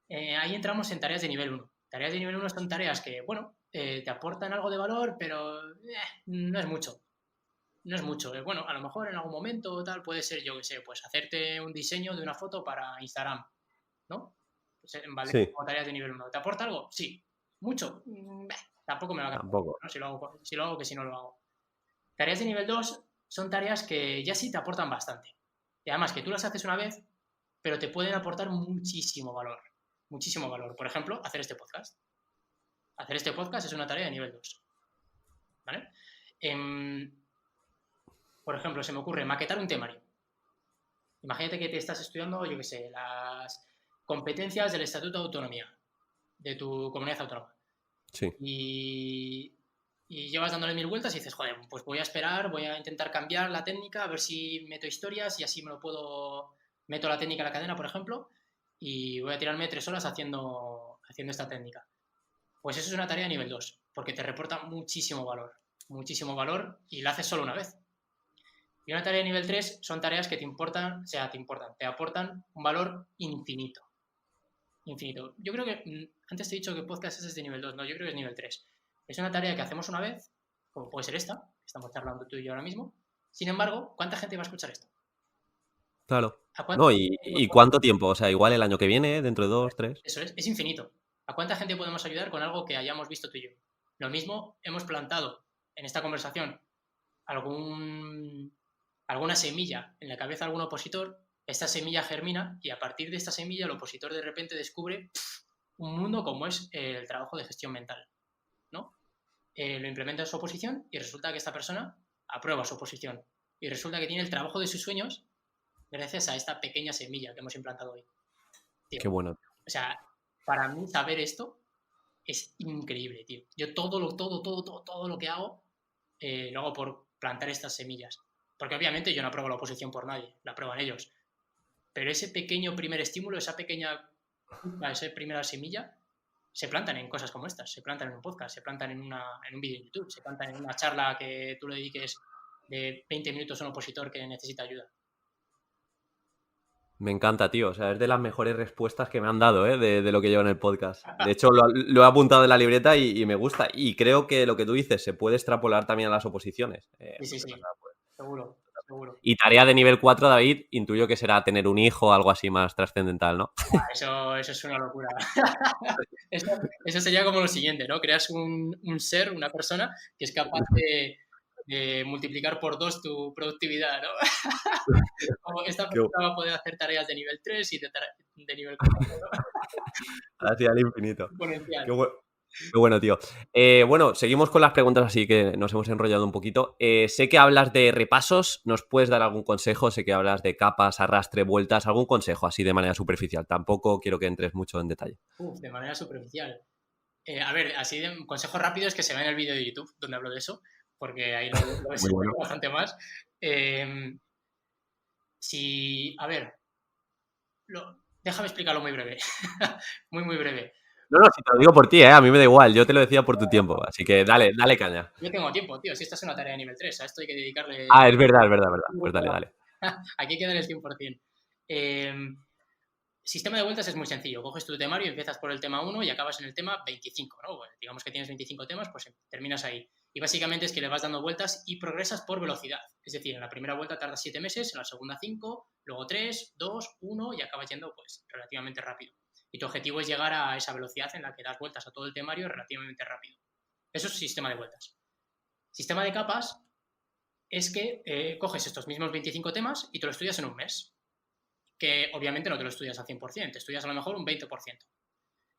S2: Ahí entramos en tareas de nivel 1. Tareas de nivel 1 son tareas que, bueno, te aportan algo de valor, pero no es mucho. No es mucho. Bueno, a lo mejor en algún momento o tal puede ser, yo qué sé, pues hacerte un diseño de una foto para Instagram, ¿no? Pues, vale,
S1: Sí,
S2: como tareas de nivel 1. ¿Te aporta algo? Sí. ¿Mucho? Tampoco me va a cambiar,
S1: tampoco.
S2: ¿no? Si lo hago, que si no lo hago. Tareas de nivel 2 son tareas que ya sí te aportan bastante. Y además que tú las haces una vez, pero te pueden aportar muchísimo valor. Muchísimo valor. Por ejemplo, hacer este podcast. Hacer este podcast es una tarea de nivel 2. ¿Vale? Por ejemplo, se me ocurre maquetar un temario. Imagínate que te estás estudiando, yo qué sé, las competencias del Estatuto de Autonomía de tu comunidad autónoma.
S1: Sí.
S2: Y llevas dándole 1000 vueltas y dices, joder, pues voy a esperar, voy a intentar cambiar la técnica, a ver si meto historias y así meto la técnica a la cadena, por ejemplo, y voy a tirarme 3 horas haciendo esta técnica. Pues eso es una tarea de nivel 2, porque te reporta muchísimo valor y la haces solo una vez. Y una tarea de nivel 3 son tareas que te aportan un valor infinito. Infinito. Yo creo que, antes te he dicho que podcast es de nivel 2, no, yo creo que es nivel 3. Es una tarea que hacemos una vez, como puede ser esta, que estamos charlando tú y yo ahora mismo. Sin embargo, ¿cuánta gente va a escuchar esto?
S1: Claro.
S2: ¿A cuánta
S1: No,
S2: gente
S1: ¿y cuánto tiempo? O sea, igual el año que viene, dentro de 2, 3.
S2: Eso es infinito. ¿A cuánta gente podemos ayudar con algo que hayamos visto tú y yo? Lo mismo, hemos plantado en esta conversación alguna semilla en la cabeza de algún opositor, esta semilla germina y a partir de esta semilla el opositor de repente descubre un mundo como es el trabajo de gestión mental, ¿no? Lo implementa en su oposición y resulta que esta persona aprueba su oposición y resulta que tiene el trabajo de sus sueños gracias a esta pequeña semilla que hemos implantado hoy. Tío,
S1: Qué bueno.
S2: o sea, para mí saber esto es increíble, tío. Yo todo lo que hago lo hago por plantar estas semillas. Porque obviamente yo no apruebo la oposición por nadie, la aprueban ellos. Pero ese pequeño primer estímulo, esa primera semilla, se plantan en cosas como estas. Se plantan en un podcast, se plantan en un vídeo de YouTube, se plantan en una charla que tú le dediques de 20 minutos a un opositor que necesita ayuda.
S1: Me encanta, tío. O sea, es de las mejores respuestas que me han dado, de lo que llevo en el podcast. De hecho, lo he apuntado en la libreta y me gusta. Y creo que lo que tú dices se puede extrapolar también a las oposiciones.
S2: Sí. Seguro.
S1: Y tarea de nivel 4, David, intuyo que será tener un hijo o algo así más trascendental, ¿no?
S2: Eso es una locura. Eso sería como lo siguiente, ¿no? Creas un ser, una persona que es capaz de multiplicar por 2 tu productividad, ¿no? Como esta persona va a poder hacer tareas de nivel 3 y de nivel 4, ¿no?
S1: Hacia el infinito.
S2: Exponencial.
S1: Qué bueno, tío. Bueno, seguimos con las preguntas, así que nos hemos enrollado un poquito. Sé que hablas de repasos, ¿nos puedes dar algún consejo? Sé que hablas de capas, arrastre, vueltas, algún consejo así de manera superficial. Tampoco quiero que entres mucho en detalle.
S2: De manera superficial. A ver, así de consejos rápidos que se ven en el vídeo de YouTube donde hablo de eso, porque ahí lo ves
S1: bueno.
S2: bastante más. A ver, déjame explicarlo muy breve. muy breve.
S1: No, si te lo digo por ti, a mí me da igual, yo te lo decía por tu tiempo, así que dale caña.
S2: Yo tengo tiempo, tío, si esta es una tarea de nivel 3, a esto hay que dedicarle...
S1: Es verdad. Pues dale.
S2: Aquí hay que dar el 100%. Sistema de vueltas es muy sencillo. Coges tu temario y empiezas por el tema 1 y acabas en el tema 25, ¿no? Bueno, digamos que tienes 25 temas, pues terminas ahí. Y básicamente es que le vas dando vueltas y progresas por velocidad. Es decir, en la primera vuelta tardas 7 meses, en la segunda 5, luego 3, 2, 1 y acabas yendo pues relativamente rápido. Y tu objetivo es llegar a esa velocidad en la que das vueltas a todo el temario relativamente rápido. Eso es sistema de vueltas. Sistema de capas es que coges estos mismos 25 temas y te lo estudias en un mes. Que obviamente no te lo estudias al 100%, te estudias a lo mejor un 20%.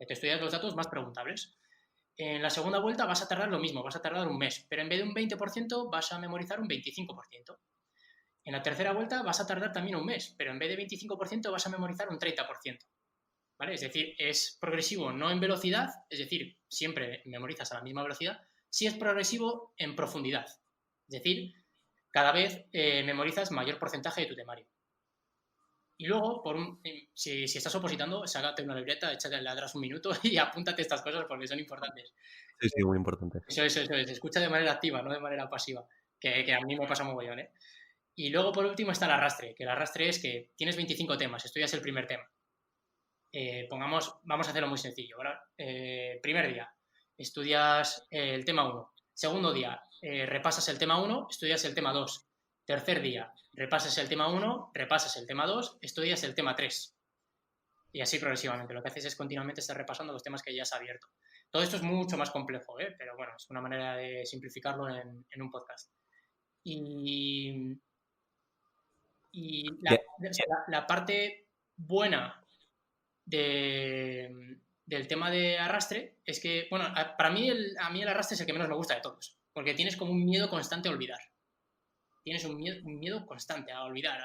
S2: Te estudias los datos más preguntables. En la segunda vuelta vas a tardar lo mismo, vas a tardar un mes, pero en vez de un 20% vas a memorizar un 25%. En la tercera vuelta vas a tardar también un mes, pero en vez de 25% vas a memorizar un 30%. ¿Vale? Es decir, es progresivo no en velocidad, es decir, siempre memorizas a la misma velocidad, sí es progresivo en profundidad. Es decir, cada vez memorizas mayor porcentaje de tu temario. Y luego, si estás opositando, sácate una libreta, échate atrás un minuto y apúntate estas cosas porque son importantes.
S1: Sí, sí, muy importante.
S2: Eso es. Escucha de manera activa, no de manera pasiva, que a mí me pasa mogollón, ¿eh? Y luego, por último, está el arrastre, que el arrastre es que tienes 25 temas, estudias el primer tema. Vamos a hacerlo muy sencillo, ¿verdad? Primer día, estudias el tema 1. Segundo día, repasas el tema 1, estudias el tema 2. Tercer día, repasas el tema 1, repasas el tema 2, estudias el tema 3. Y así progresivamente. Lo que haces es continuamente estar repasando los temas que ya has abierto. Todo esto es mucho más complejo, ¿eh? Pero bueno, es una manera de simplificarlo en un podcast. Y la parte buena del tema de arrastre es que, bueno, para mí a mí el arrastre es el que menos me gusta de todos, porque tienes como un miedo constante a olvidar. Tienes un miedo constante a olvidar,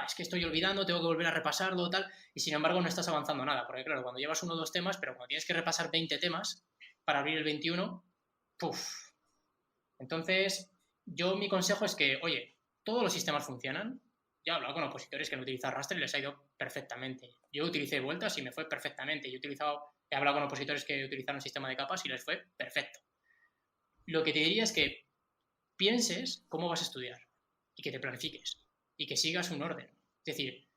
S2: es que estoy olvidando, tengo que volver a repasarlo, tal, y sin embargo no estás avanzando nada, porque claro, cuando llevas 1 o 2 temas, pero cuando tienes que repasar 20 temas para abrir el 21, ¡puf! Entonces, mi consejo es que, oye, todos los sistemas funcionan. Yo he hablado con opositores que no utilizan arrastre y les ha ido perfectamente. Yo utilicé vueltas y me fue perfectamente. He hablado con opositores que utilizaron un sistema de capas y les fue perfecto. Lo que te diría es que pienses cómo vas a estudiar y que te planifiques y que sigas un orden. Es decir,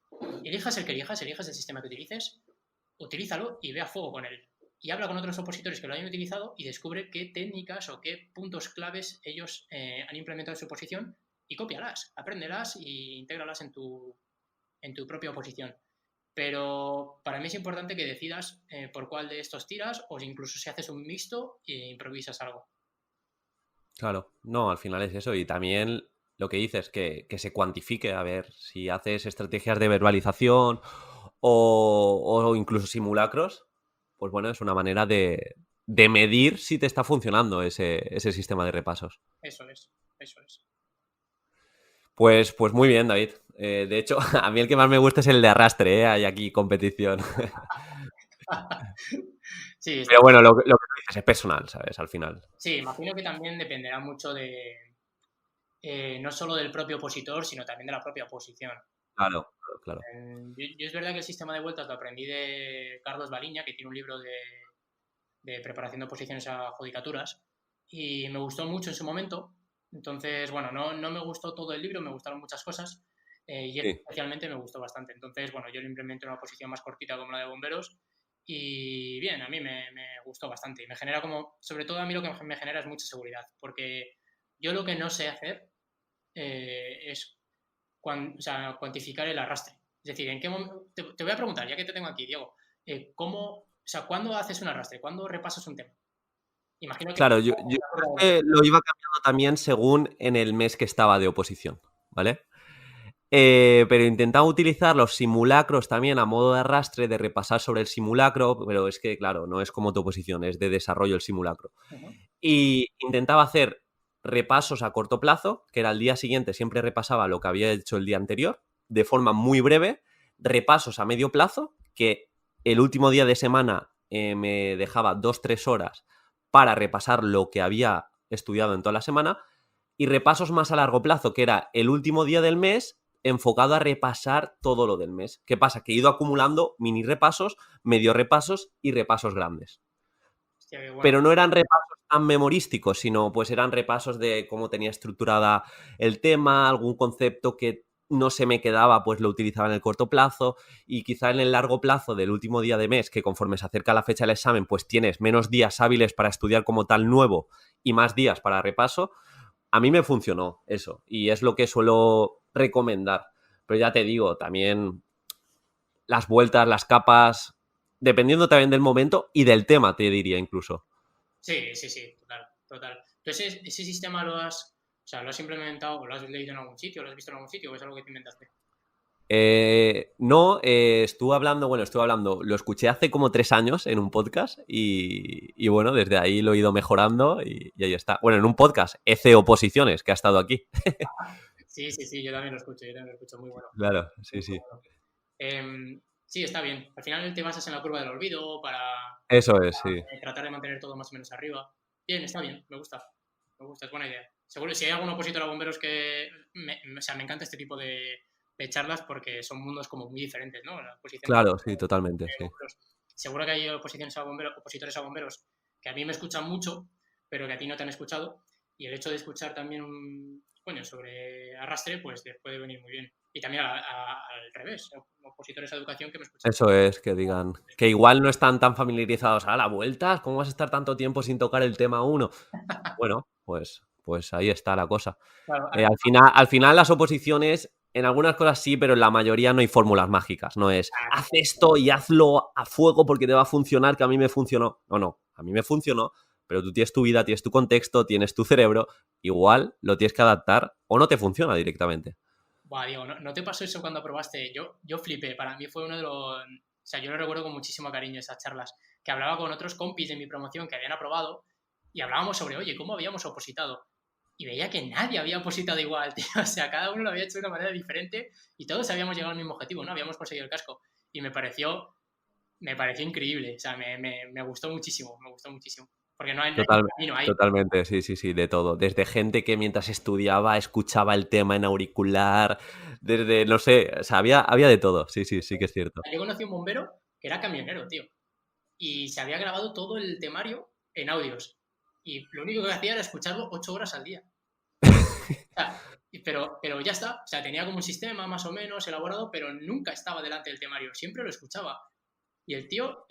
S2: elijas el que elijas el sistema que utilices, utilízalo y ve a fuego con él. Y habla con otros opositores que lo hayan utilizado y descubre qué técnicas o qué puntos claves ellos han implementado en su oposición y cópialas, apréndelas e intégralas en tu propia oposición. Pero para mí es importante que decidas por cuál de estos tiras o incluso si haces un mixto e improvisas algo.
S1: Claro, no, al final es eso. Y también lo que dices, que se cuantifique, a ver, si haces estrategias de verbalización o incluso simulacros, pues bueno, es una manera de medir si te está funcionando ese sistema de repasos.
S2: Eso es.
S1: Pues muy bien, David. De hecho, a mí el que más me gusta es el de arrastre, ¿eh? Hay aquí competición.
S2: Sí,
S1: Pero bueno, lo que tú dices es personal, ¿sabes? Al final.
S2: sí, imagino que también dependerá mucho de no solo del propio opositor, sino también de la propia oposición.
S1: Claro.
S2: Yo es verdad que el sistema de vueltas lo aprendí de Carlos Baliña, que tiene un libro de preparación de oposiciones a judicaturas, y me gustó mucho en su momento. Entonces, bueno, no me gustó todo el libro, me gustaron muchas cosas, y
S1: Sí.
S2: especialmente me gustó bastante. Entonces, bueno, yo lo implemento en una posición más cortita como la de bomberos, y bien, a mí me gustó bastante. Y me genera sobre todo a mí lo que me genera es mucha seguridad, porque yo lo que no sé hacer es cuantificar el arrastre. Es decir, ¿en qué momento? Te voy a preguntar, ya que te tengo aquí, Diego, ¿cuándo haces un arrastre? ¿Cuándo repasas un tema? Imagino que...
S1: Claro, yo creo que lo iba cambiando también según en el mes que estaba de oposición, ¿vale? Pero intentaba utilizar los simulacros también a modo de arrastre, de repasar sobre el simulacro, pero es que, claro, no es como tu oposición, es de desarrollo el simulacro.
S2: Uh-huh.
S1: Y intentaba hacer repasos a corto plazo, que era el día siguiente, siempre repasaba lo que había hecho el día anterior, de forma muy breve, repasos a medio plazo, que el último día de semana me dejaba 2-3 horas para repasar lo que había estudiado en toda la semana, y repasos más a largo plazo, que era el último día del mes enfocado a repasar todo lo del mes. ¿Qué pasa? Que he ido acumulando mini repasos, medio repasos y repasos grandes.
S2: Hostia, qué bueno.
S1: Pero no eran repasos tan memorísticos, sino pues eran repasos de cómo tenía estructurada el tema, algún concepto que no se me quedaba, pues lo utilizaba en el corto plazo, y quizá en el largo plazo del último día de mes, que conforme se acerca la fecha del examen, pues tienes menos días hábiles para estudiar como tal nuevo y más días para repaso. A mí me funcionó eso y es lo que suelo recomendar. Pero ya te digo, también las vueltas, las capas, dependiendo también del momento y del tema, te diría incluso.
S2: Sí, total. Entonces, ¿ese sistema lo has implementado o lo has leído en algún sitio, lo has visto en algún sitio o es algo que te inventaste?
S1: No, estuve hablando, lo escuché hace como 3 años en un podcast y bueno, desde ahí lo he ido mejorando y ahí está. Bueno, en un podcast, EC Oposiciones, que ha estado aquí.
S2: Sí, sí, sí, yo también lo escucho, muy bueno.
S1: Claro,
S2: Muy
S1: sí, sí.
S2: bueno. Sí, está bien. Al final te basas en la curva del olvido para
S1: Eso es, sí.
S2: tratar de mantener todo más o menos arriba. Bien, está bien, me gusta. Me gusta, es buena idea. Seguro, si hay algún opositor a bomberos que... o sea, me encanta este tipo de charlas porque son mundos como muy diferentes, ¿no? La oposición de
S1: Claro, sí, totalmente, sí.
S2: bomberos. Seguro que hay opositores a bomberos que a mí me escuchan mucho, pero que a ti no te han escuchado. Y el hecho de escuchar también coño, sobre arrastre, pues les puede venir muy bien. Y también al revés, opositores a educación que me escuchan.
S1: Eso es, que digan que igual no están tan familiarizados a la vuelta. ¿Cómo vas a estar tanto tiempo sin tocar el tema uno? Bueno, pues ahí está la cosa.
S2: Claro,
S1: Al final las oposiciones, en algunas cosas sí, pero en la mayoría no hay fórmulas mágicas. No es, haz esto y hazlo a fuego porque te va a funcionar, que a mí me funcionó. No, a mí me funcionó, pero tú tienes tu vida, tienes tu contexto, tienes tu cerebro, igual lo tienes que adaptar o no te funciona directamente.
S2: buah, Diego, ¿no te pasó eso cuando aprobaste? Yo flipé, para mí fue uno de los... O sea, yo lo recuerdo con muchísimo cariño esas charlas, que hablaba con otros compis de mi promoción que habían aprobado y hablábamos sobre, oye, ¿cómo habíamos opositado? Y veía que nadie había opositado igual, tío. O sea, cada uno lo había hecho de una manera diferente y todos habíamos llegado al mismo objetivo, ¿no? Habíamos conseguido el casco. Y me pareció increíble. O sea, me gustó muchísimo, me gustó muchísimo. Porque no hay camino ahí.
S1: Totalmente, sí, de todo. Desde gente que mientras estudiaba escuchaba el tema en auricular, desde, no sé, o sea, había de todo. Sí que es cierto.
S2: Yo conocí a un bombero que era camionero, tío. Y se había grabado todo el temario en audios. Y lo único que hacía era escucharlo 8 horas al día. O sea, pero ya está. O sea, tenía como un sistema más o menos elaborado, pero nunca estaba delante del temario. Siempre lo escuchaba. Y el tío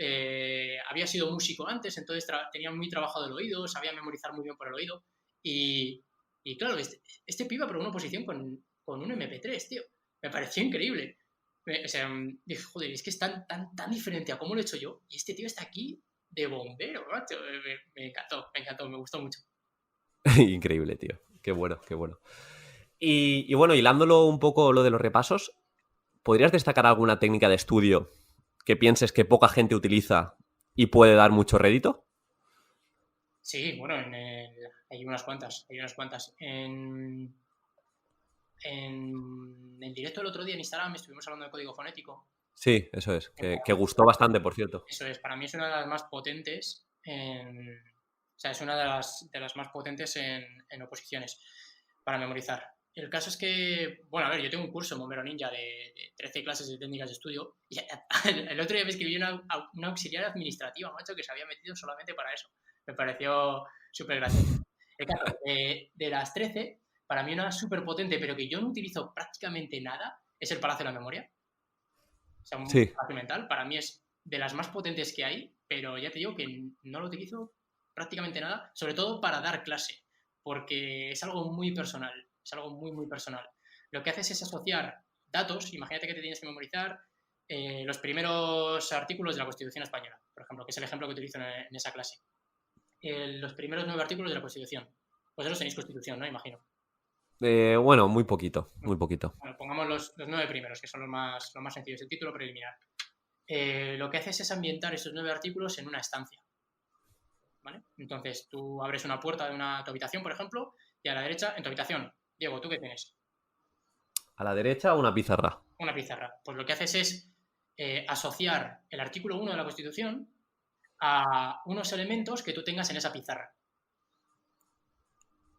S2: había sido músico antes, entonces tenía muy trabajado el oído, sabía memorizar muy bien por el oído. Y claro, este pibe aprobó una oposición con un MP3, tío. Me pareció increíble. O sea, dije, joder, es que es tan diferente a cómo lo he hecho yo. Y este tío está aquí de bombero, macho. Me encantó, me gustó mucho.
S1: Increíble, tío. Qué bueno, qué bueno. Y bueno, hilándolo un poco lo de los repasos, ¿podrías destacar alguna técnica de estudio que pienses que poca gente utiliza y puede dar mucho rédito?
S2: Sí, bueno, hay unas cuantas, hay unas cuantas. En el directo del otro día en Instagram estuvimos hablando de código fonético.
S1: Sí, eso es, que gustó bastante, por cierto.
S2: Eso es, para mí es una de las más potentes o sea, es una de las más potentes en oposiciones para memorizar. El caso es que, bueno, a ver, yo tengo un curso en Bombero Ninja de 13 clases de técnicas de estudio y el otro día me escribió una auxiliar administrativa, macho, que se había metido solamente para eso. Me pareció súper gracioso. El caso, de las 13, para mí una súper potente, pero que yo no utilizo prácticamente nada, es el Palacio de la Memoria. O sea, un
S1: Sí,
S2: palacio mental, para mí es de las más potentes que hay, pero ya te digo que no lo utilizo prácticamente nada, sobre todo para dar clase, porque es algo muy personal, es algo muy, muy personal. Lo que haces es asociar datos, imagínate que te tienes que memorizar los primeros artículos de la Constitución española, por ejemplo, que es el ejemplo que utilizo en esa clase. Los primeros 9 artículos de la Constitución. Vosotros tenéis Constitución, ¿no? Imagino.
S1: bueno, muy poquito, muy poquito.
S2: Bueno, pongamos los 9 primeros, que son los más sencillos, el título preliminar. Lo que haces es ambientar esos 9 artículos en una estancia. ¿Vale? Entonces tú abres una puerta de tu habitación, por ejemplo, y a la derecha, en tu habitación, Diego, ¿tú qué tienes?
S1: A la derecha, una pizarra.
S2: Una pizarra. Pues lo que haces es asociar el artículo 1 de la Constitución a unos elementos que tú tengas en esa pizarra.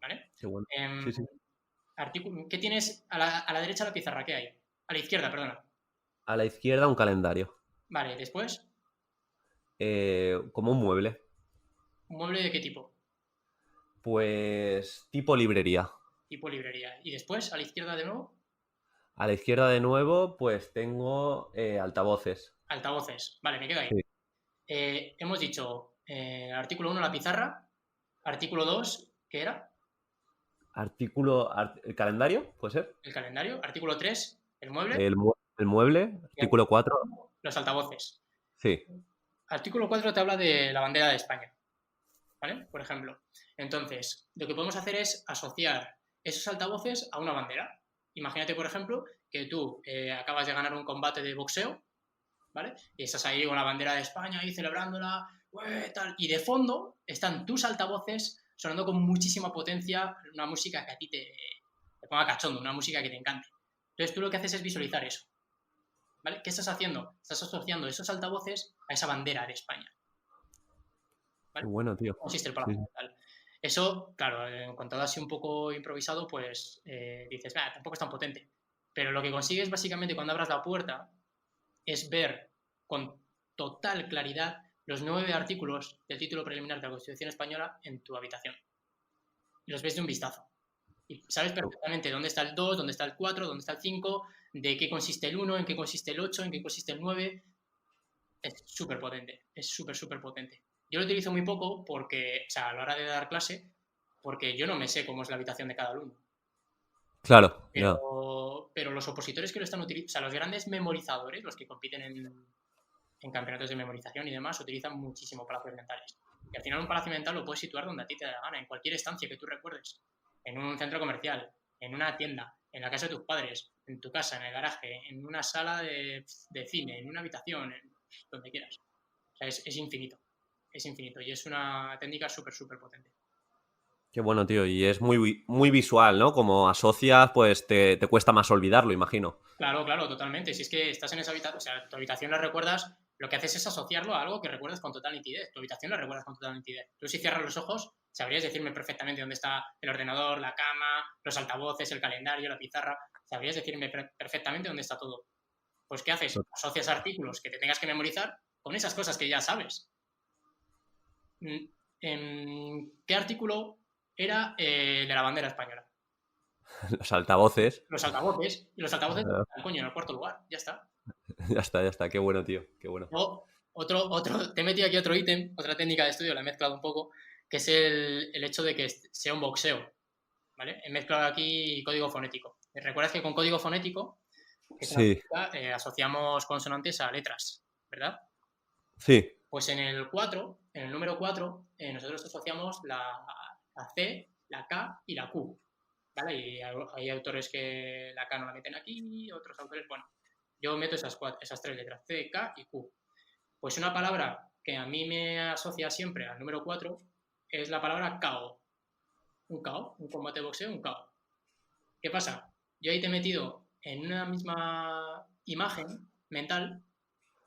S2: ¿Vale?
S1: Qué bueno.
S2: Eh,
S1: Sí.
S2: ¿Qué tienes a la derecha de la pizarra? ¿Qué hay? A la izquierda, perdona.
S1: A la izquierda, un calendario.
S2: Vale, después,
S1: Como un mueble.
S2: ¿un mueble de qué tipo?
S1: Pues tipo librería.
S2: Tipo librería. Y después, a la izquierda de nuevo,
S1: A la izquierda de nuevo, pues tengo altavoces.
S2: altavoces. Vale, me quedo ahí.
S1: Sí.
S2: Hemos dicho artículo 1, la pizarra. Artículo 2, ¿qué era?
S1: ¿El calendario? ¿Puede ser?
S2: El calendario. Artículo 3, el mueble.
S1: El mueble.
S2: Y
S1: Artículo 4.
S2: los altavoces.
S1: Sí.
S2: Artículo 4 te habla de la bandera de España. ¿Vale? Por ejemplo. Entonces, lo que podemos hacer es asociar esos altavoces a una bandera. Imagínate, por ejemplo, que tú acabas de ganar un combate de boxeo, ¿vale? Y estás ahí con la bandera de España ahí celebrándola, tal, y de fondo están tus altavoces sonando con muchísima potencia, una música que a ti te ponga cachondo, una música que te encante. Entonces tú lo que haces es visualizar eso, ¿vale? ¿Qué estás haciendo? Estás asociando esos altavoces a esa bandera de España, ¿vale?
S1: Qué bueno, tío.
S2: Consiste el Palacio Mental. Eso, claro, en cuanto a así un poco improvisado, pues dices, tampoco es tan potente. Pero lo que consigues básicamente cuando abras la puerta es ver con total claridad los 9 artículos del título preliminar de la Constitución Española en tu habitación. Y los ves de un vistazo. Y sabes perfectamente dónde está el 2, dónde está el 4, dónde está el 5, de qué consiste el 1, en qué consiste el 8, en qué consiste el 9. Es súper potente, es súper potente. Yo lo utilizo muy poco porque, o sea, a la hora de dar clase, porque yo no me sé cómo es la habitación de cada alumno.
S1: Claro,
S2: pero los opositores que lo están utilizando, o sea, los grandes memorizadores, los que compiten en campeonatos de memorización y demás, utilizan muchísimo palacios mentales. Y al final un palacio mental lo puedes situar donde a ti te da la gana, en cualquier estancia que tú recuerdes. En un centro comercial, en una tienda, en la casa de tus padres, en tu casa, en el garaje, en una sala de cine, en una habitación, donde quieras. O sea, es infinito. Es infinito. Y es una técnica súper potente.
S1: qué bueno, tío. Y es muy visual, ¿no? Como asocias, pues te cuesta más olvidarlo, imagino.
S2: Claro, totalmente. Si es que estás en esa habitación, o sea, tu habitación la recuerdas, lo que haces es asociarlo a algo que recuerdas con total nitidez. Tu habitación la recuerdas con total nitidez. Tú, si cierras los ojos, sabrías decirme perfectamente dónde está el ordenador, la cama, los altavoces, el calendario, la pizarra. Sabrías decirme perfectamente dónde está todo. Pues, ¿qué haces? Asocias artículos que te tengas que memorizar con esas cosas que ya sabes. ¿Qué artículo era de la bandera española?
S1: Los altavoces.
S2: Los altavoces. Y los altavoces, coño, en el cuarto lugar. Ya está.
S1: Ya está. Qué bueno, tío. Qué bueno.
S2: Te he metido aquí otro ítem, otra técnica de estudio, la he mezclado un poco, que es el hecho de que sea un boxeo, ¿vale? He mezclado aquí código fonético. ¿Recuerdas que con código fonético
S1: sí.
S2: asociamos consonantes a letras, ¿verdad?
S1: Sí.
S2: Pues en el número 4, nosotros asociamos la C, la K y la Q, ¿vale? Y hay autores que la K no la meten aquí, otros autores, bueno, yo meto esas 3 letras, C, K y Q. Pues una palabra que a mí me asocia siempre al número 4 es la palabra KO. Un KO, un combate de boxeo, un KO. ¿Qué pasa? Yo ahí te he metido en una misma imagen mental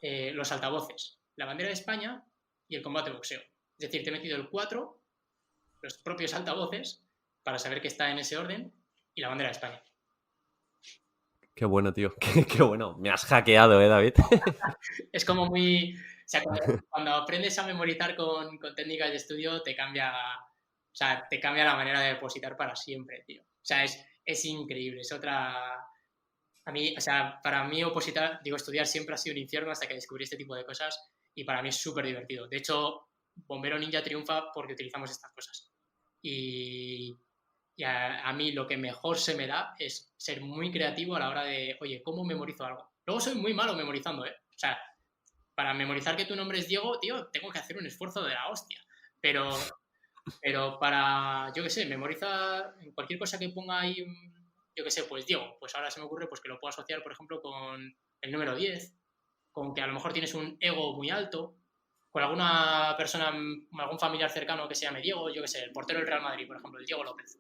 S2: los altavoces, la bandera de España y el combate de boxeo. Es decir, te he metido el 4, los propios altavoces, para saber que está en ese orden, y la bandera de España.
S1: Qué bueno, tío. Qué bueno. Me has hackeado, David.
S2: Es como muy... O sea, cuando aprendes a memorizar con técnicas de estudio, te cambia la manera de depositar para siempre, tío. O sea, es increíble. Es otra... A mí, o sea, para mí estudiar siempre ha sido un infierno hasta que descubrí este tipo de cosas y para mí es súper divertido. De hecho, Bombero Ninja triunfa porque utilizamos estas cosas. Y a mí lo que mejor se me da es ser muy creativo a la hora de, oye, ¿cómo memorizo algo? Luego soy muy malo memorizando, ¿eh? O sea, para memorizar que tu nombre es Diego, tío, tengo que hacer un esfuerzo de la hostia. Pero para, yo qué sé, memorizar cualquier cosa que ponga ahí, yo qué sé, pues Diego, pues ahora se me ocurre pues que lo puedo asociar, por ejemplo, con el número 10, con que a lo mejor tienes un ego muy alto, con alguna persona, algún familiar cercano que se llame Diego, yo qué sé, el portero del Real Madrid, por ejemplo, el Diego López.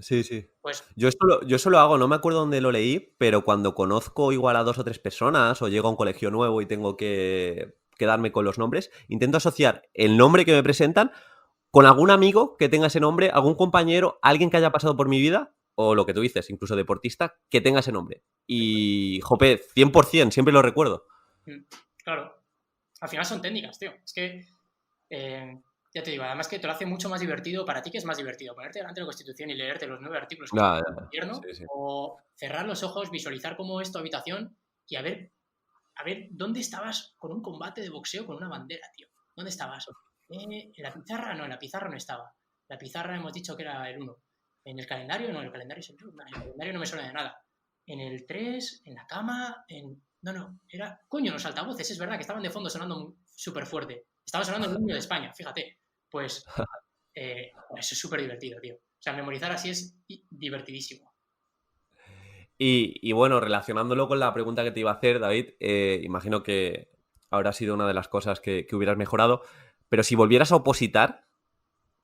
S1: Sí.
S2: Pues
S1: yo eso lo hago, no me acuerdo dónde lo leí, pero cuando conozco igual a 2 o 3 personas o llego a un colegio nuevo y tengo que quedarme con los nombres, intento asociar el nombre que me presentan con algún amigo que tenga ese nombre, algún compañero, alguien que haya pasado por mi vida, o lo que tú dices, incluso deportista, que tenga ese nombre. Y, jope, 100%, siempre lo recuerdo.
S2: Claro. Al final son técnicas, tío. Es que, ya te digo, además que te lo hace mucho más divertido. Para ti, que es más divertido, ponerte delante de la Constitución y leerte los 9 artículos que
S1: del
S2: gobierno,
S1: sí.
S2: o cerrar los ojos, visualizar cómo es tu habitación y a ver dónde estabas con un combate de boxeo con una bandera, tío. ¿Dónde estabas? ¿En la pizarra? No, en la pizarra no estaba. La pizarra hemos dicho que era el 1. ¿En el calendario? No, el calendario es el 1. El calendario no me suena de nada. En el 3, en la cama, No, era... Coño, los altavoces, es verdad que estaban de fondo sonando súper fuerte. Estaba sonando el himno de España, fíjate. Pues eso es súper divertido, tío. O sea, memorizar así es divertidísimo.
S1: Y bueno, relacionándolo con la pregunta que te iba a hacer, David, imagino que habrá sido una de las cosas que hubieras mejorado, pero si volvieras a opositar,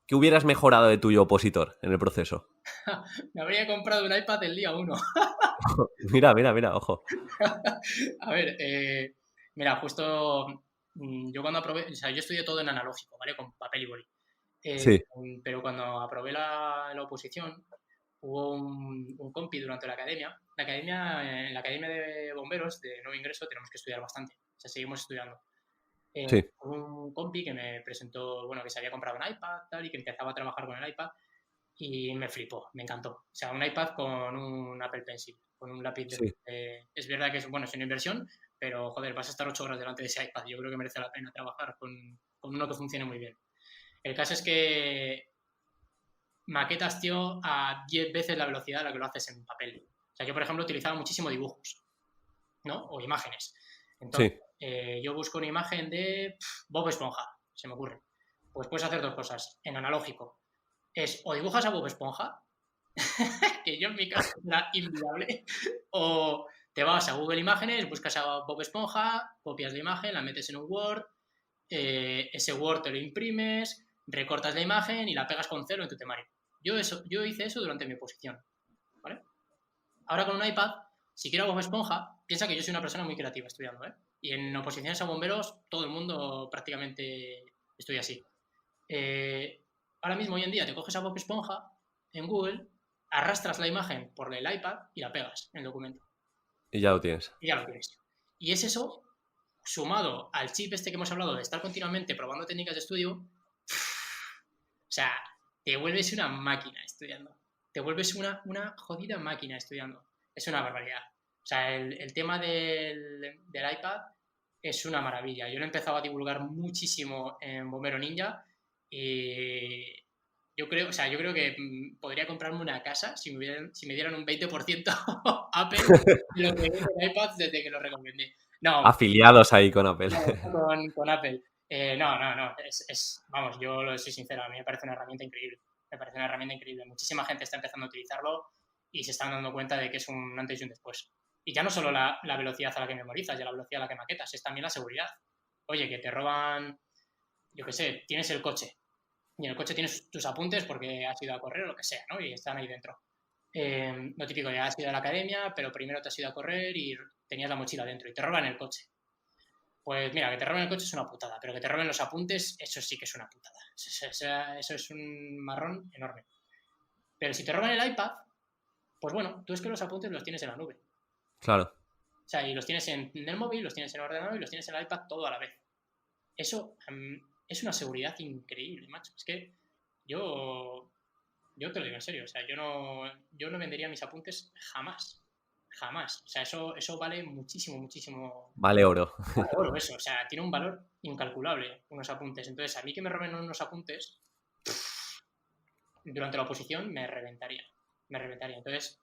S1: ¿qué hubieras mejorado de tuyo opositor en el proceso?
S2: Me habría comprado un iPad el día uno.
S1: Mira, mira, mira, ojo.
S2: A ver, mira, justo yo cuando aprobé, o sea, yo estudié todo en analógico, ¿vale? Con papel y boli. Eh,
S1: Sí,
S2: pero cuando aprobé la oposición, hubo un compi durante la academia. En la academia de bomberos de nuevo ingreso tenemos que estudiar bastante. O sea, seguimos estudiando.
S1: sí,
S2: Un compi que me presentó, bueno, que se había comprado un iPad tal, y que empezaba a trabajar con el iPad y me flipó, me encantó. O sea, un iPad con un Apple Pencil, con un lápiz de...
S1: sí.
S2: es verdad que es, bueno, es una inversión, pero joder, vas a estar 8 horas delante de ese iPad. Yo creo que merece la pena trabajar con uno que funcione muy bien. El caso es que maquetas, tío, a 10 veces la velocidad a la que lo haces en papel. O sea, yo, por ejemplo, utilizaba muchísimo dibujos, ¿no? O imágenes. Entonces,
S1: Sí,
S2: yo busco una imagen de Bob Esponja, se me ocurre. Pues puedes hacer dos cosas. En analógico, es o dibujas a Bob Esponja, que yo en mi caso era inviable, o te vas a Google Imágenes, buscas a Bob Esponja, copias la imagen, la metes en un Word, ese Word te lo imprimes, recortas la imagen y la pegas con celo en tu temario. Yo hice eso durante mi oposición, ¿vale? Ahora con un iPad, si quiero Bob Esponja, piensa que yo soy una persona muy creativa estudiando, ¿eh? Y en oposiciones a bomberos, todo el mundo prácticamente estudia así. Eh, Ahora mismo, hoy en día, te coges a Bob Esponja en Google, arrastras la imagen por el iPad y la pegas en el documento.
S1: y ya lo tienes.
S2: Y ya lo tienes. Y es eso, sumado al chip este que hemos hablado de estar continuamente probando técnicas de estudio, o sea, te vuelves una máquina estudiando. Te vuelves una jodida máquina estudiando. Es una barbaridad. O sea, el tema del iPad es una maravilla. Yo lo he empezado a divulgar muchísimo en Bombero Ninja y yo creo que podría comprarme una casa si me dieran un 20% Apple de lo que vende el iPad desde que lo recomendé. No,
S1: Afiliados ahí con Apple.
S2: no, con Apple. No. Vamos, yo lo soy sincero, a mí me parece una herramienta increíble. Me parece una herramienta increíble. Muchísima gente está empezando a utilizarlo y se están dando cuenta de que es un antes y un después. Y ya no solo la velocidad a la que memorizas, ya la velocidad a la que maquetas, es también la seguridad. Oye, que te roban, yo qué sé, tienes el coche y en el coche tienes tus apuntes porque has ido a correr o lo que sea, ¿no? Y están ahí dentro. Lo típico, ya has ido a la academia, pero primero te has ido a correr y tenías la mochila dentro y te roban el coche. Pues mira, que te roben el coche es una putada, pero que te roben los apuntes, eso sí que es una putada. Eso es un marrón enorme. Pero si te roban el iPad, pues bueno, tú es que los apuntes los tienes en la nube.
S1: Claro.
S2: O sea, y los tienes en el móvil, los tienes en el ordenador y los tienes en el iPad todo a la vez. Eso es una seguridad increíble, macho. Es que yo, yo te lo digo en serio, o sea, yo no vendería mis apuntes jamás. Jamás. O sea, eso vale muchísimo, muchísimo.
S1: Vale oro.
S2: Vale, oro eso, o sea, tiene un valor incalculable unos apuntes. Entonces, a mí que me roben unos apuntes durante la oposición me reventaría. Me reventaría. Entonces,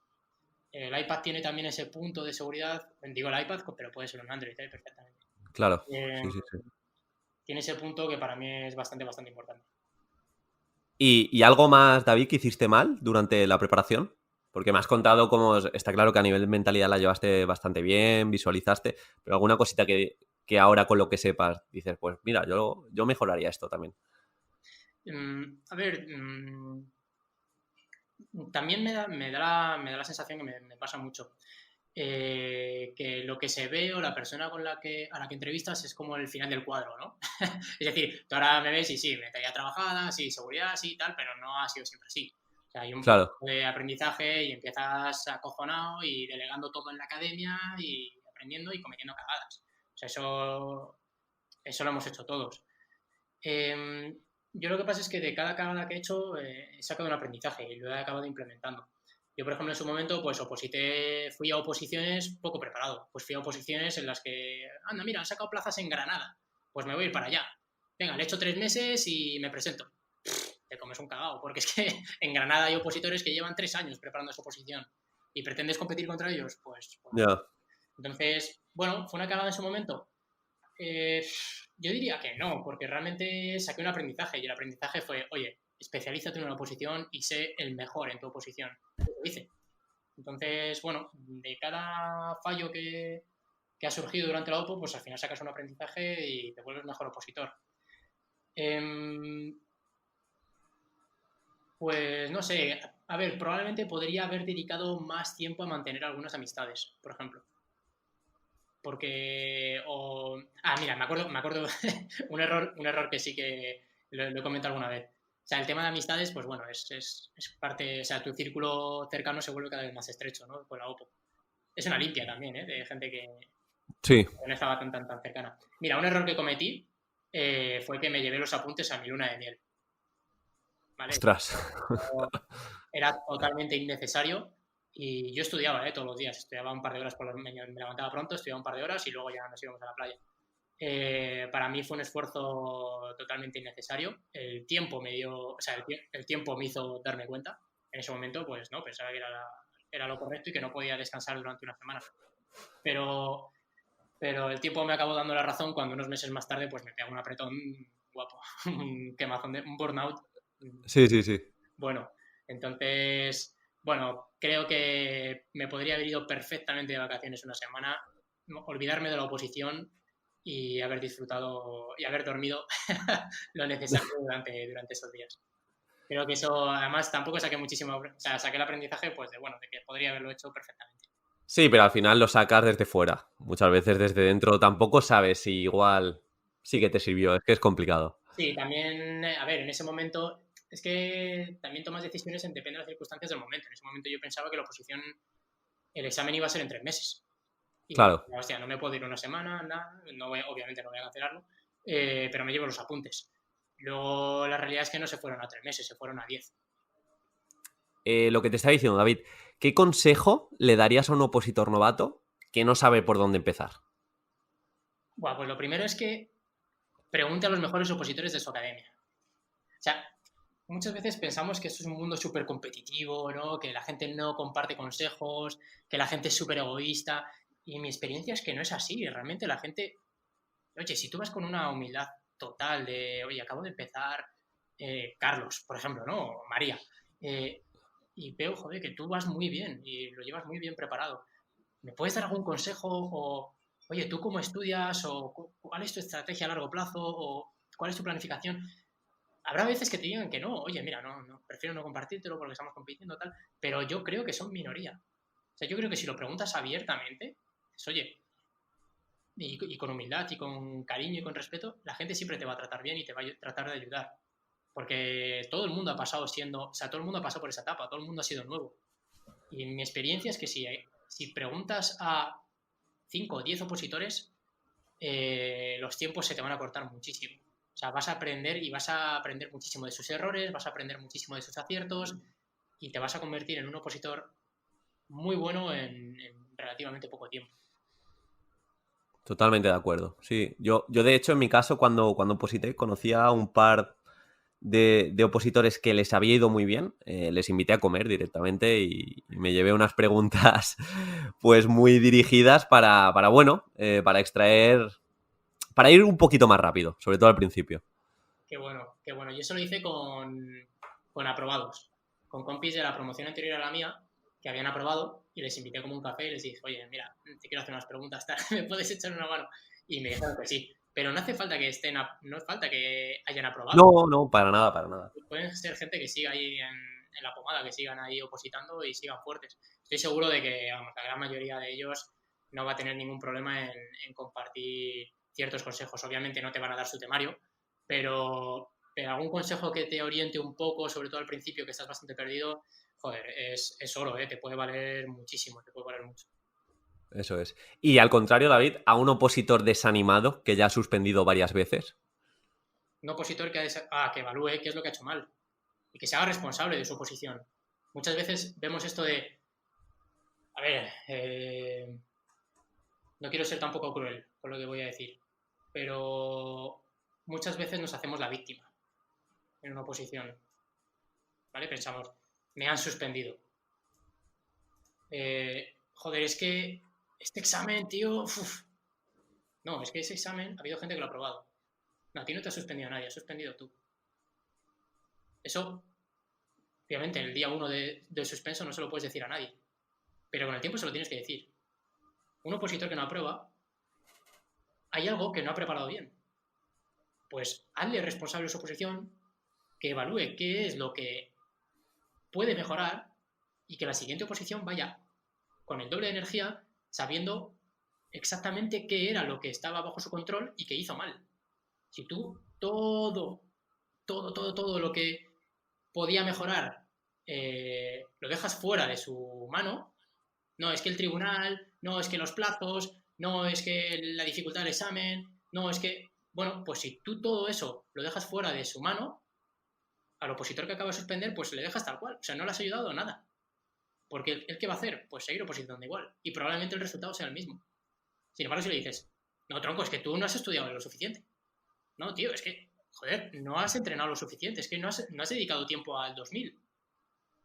S2: el iPad tiene también ese punto de seguridad. Digo el iPad, pero puede ser un Android perfectamente.
S1: Claro.
S2: Eh,
S1: Sí, sí, sí.
S2: Tiene ese punto que para mí es bastante, bastante importante.
S1: ¿Y algo más, David, que hiciste mal durante la preparación? Porque me has contado cómo está claro que a nivel de mentalidad la llevaste bastante bien, visualizaste, pero alguna cosita que ahora con lo que sepas dices, pues mira, yo mejoraría esto también.
S2: A ver, también me da la sensación que me pasa mucho. Que lo que se ve o la persona a la que entrevistas es como el final del cuadro, ¿no? Es decir, tú ahora me ves y sí, mentalidad trabajada, sí, seguridad, sí, tal, pero no ha sido siempre así. O sea, hay un
S1: Claro,
S2: punto de aprendizaje y empiezas acojonado y delegando todo en la academia y aprendiendo y cometiendo cagadas. O sea, eso lo hemos hecho todos. Eh, yo lo que pasa es que de cada cagada que he hecho he sacado un aprendizaje y lo he acabado implementando. Yo, por ejemplo, en su momento, pues fui a oposiciones poco preparado. Pues fui a oposiciones en las que, anda, mira, han sacado plazas en Granada. Pues me voy a ir para allá. Venga, le he hecho 3 meses y me presento. Te comes un cagao, porque es que en Granada hay opositores que llevan 3 años preparando su oposición. ¿Y pretendes competir contra ellos? Pues no.
S1: ya,
S2: Entonces, bueno, ¿fue una cagada en su momento? Eh, yo diría que no, porque realmente saqué un aprendizaje y el aprendizaje fue, oye, especialízate en una oposición y sé el mejor en tu oposición. Lo hice. Entonces, bueno, de cada fallo que ha surgido durante la OPO, pues al final sacas un aprendizaje y te vuelves mejor opositor. Pues no sé, a ver, probablemente podría haber dedicado más tiempo a mantener algunas amistades, por ejemplo. Porque, mira, me acuerdo un error que sí que lo he comentado alguna vez. O sea, el tema de amistades, pues bueno, es parte, o sea, tu círculo cercano se vuelve cada vez más estrecho, ¿no? Con la OPO. Es una limpia también, ¿eh? De gente que
S1: Sí,
S2: no estaba tan cercana. Mira, un error que cometí fue que me llevé los apuntes a mi luna de miel, ¿vale?
S1: ostras.
S2: Era totalmente innecesario y yo estudiaba, todos los días. Estudiaba un par de horas por la mañana, me levantaba pronto, estudiaba un par de horas y luego ya nos íbamos a la playa. Para mí fue un esfuerzo totalmente innecesario. El tiempo me dio, o sea, el tiempo me hizo darme cuenta. En ese momento, pues no, pensaba que era lo correcto y que no podía descansar durante una semana. Pero, pero el tiempo me acabó dando la razón cuando unos meses más tarde, pues me pegó un apretón guapo, un quemazón, un burnout.
S1: Sí, sí, sí.
S2: Bueno, entonces, bueno, creo que me podría haber ido perfectamente de vacaciones una semana, olvidarme de la oposición y haber disfrutado y haber dormido lo necesario durante esos días. Creo que eso, además, tampoco saqué muchísimo, o sea, saqué el aprendizaje, pues, de que podría haberlo hecho perfectamente.
S1: Sí, pero al final lo sacas desde fuera. Muchas veces desde dentro tampoco sabes si igual sí que te sirvió. Es que es complicado.
S2: Sí, también, a ver, en ese momento, es que también tomas decisiones depende de las circunstancias del momento. En ese momento yo pensaba que la oposición, el examen iba a ser en 3 meses. Y,
S1: Claro.
S2: hostia, no me puedo ir una semana, nada, obviamente no voy a cancelarlo, pero me llevo los apuntes. Luego la realidad es que no se fueron a 3 meses, se fueron a 10.
S1: Lo que te estaba diciendo, David, ¿qué consejo le darías a un opositor novato que no sabe por dónde empezar?
S2: Bueno, pues lo primero es que pregunte a los mejores opositores de su academia. O sea, muchas veces pensamos que esto es un mundo súper competitivo, ¿no? Que la gente no comparte consejos, que la gente es súper egoísta. Y mi experiencia es que no es así. Realmente la gente, oye, si tú vas con una humildad total de, oye, acabo de empezar, Carlos, por ejemplo, ¿no? O María. Y veo, joder, que tú vas muy bien y lo llevas muy bien preparado. ¿Me puedes dar algún consejo? O, oye, ¿tú cómo estudias? O ¿cuál es tu estrategia a largo plazo? O ¿cuál es tu planificación? Habrá veces que te digan que no, oye, mira, no, prefiero no compartírtelo porque estamos compitiendo tal, pero yo creo que son minoría. O sea, yo creo que si lo preguntas abiertamente, pues, oye, y con humildad y con cariño y con respeto, la gente siempre te va a tratar bien y te va a tratar de ayudar. Porque todo el mundo ha pasado o sea, todo el mundo ha pasado por esa etapa, todo el mundo ha sido nuevo. Y mi experiencia es que si preguntas a 5 o 10 opositores, los tiempos se te van a cortar muchísimo. O sea, vas a aprender y vas a aprender muchísimo de sus errores, vas a aprender muchísimo de sus aciertos y te vas a convertir en un opositor muy bueno en relativamente poco tiempo.
S1: Totalmente de acuerdo. Sí, yo de hecho en mi caso cuando oposité conocía a un par de opositores que les había ido muy bien. Les invité a comer directamente y me llevé unas preguntas pues muy dirigidas para extraer, para ir un poquito más rápido, sobre todo al principio.
S2: Qué bueno, qué bueno. Yo eso lo hice con aprobados, con compis de la promoción anterior a la mía que habían aprobado y les invité como un café y les dije, oye, mira, te quiero hacer unas preguntas, ¿me puedes echar una mano? Y me dijeron que sí. Pero no hace falta que no hace falta que hayan aprobado.
S1: No, no, para nada, para nada.
S2: Pueden ser gente que siga ahí en la pomada, que sigan ahí opositando y sigan fuertes. Estoy seguro de que vamos, la gran mayoría de ellos no va a tener ningún problema en compartir ciertos consejos. Obviamente no te van a dar su temario, pero algún consejo que te oriente un poco, sobre todo al principio que estás bastante perdido, joder, es oro, te puede valer muchísimo, te puede valer mucho.
S1: Eso es. Y al contrario, David, a un opositor desanimado que ya ha suspendido varias veces.
S2: Un opositor que evalúe qué es lo que ha hecho mal y que se haga responsable de su oposición. Muchas veces vemos esto de, a ver, no quiero ser tampoco cruel con lo que voy a decir, pero muchas veces nos hacemos la víctima en una oposición, ¿vale? Pensamos, me han suspendido. Joder, es que este examen, tío, uf. No, es que ese examen ha habido gente que lo ha aprobado. No, a ti no te ha suspendido nadie, has suspendido tú. Eso, obviamente, en el día 1 del suspenso no se lo puedes decir a nadie. pero con el tiempo se lo tienes que decir. Un opositor que no aprueba, hay algo que no ha preparado bien. Pues hazle responsable de su oposición, que evalúe qué es lo que puede mejorar y que la siguiente oposición vaya con el doble de energía, sabiendo exactamente qué era lo que estaba bajo su control y que hizo mal. Si tú todo lo que podía mejorar lo dejas fuera de su mano, no es que el tribunal, no es que los plazos, no es que la dificultad del examen, no es que... Bueno, pues si tú todo eso lo dejas fuera de su mano, al opositor que acaba de suspender, pues le dejas tal cual. O sea, no le has ayudado a nada. Porque ¿el qué va a hacer? Pues seguir opositando igual. Y probablemente el resultado sea el mismo. Sin embargo, si le dices, no, tronco, es que tú no has estudiado lo suficiente. No, tío, es que, joder, no has entrenado lo suficiente. Es que no has dedicado tiempo al 2000.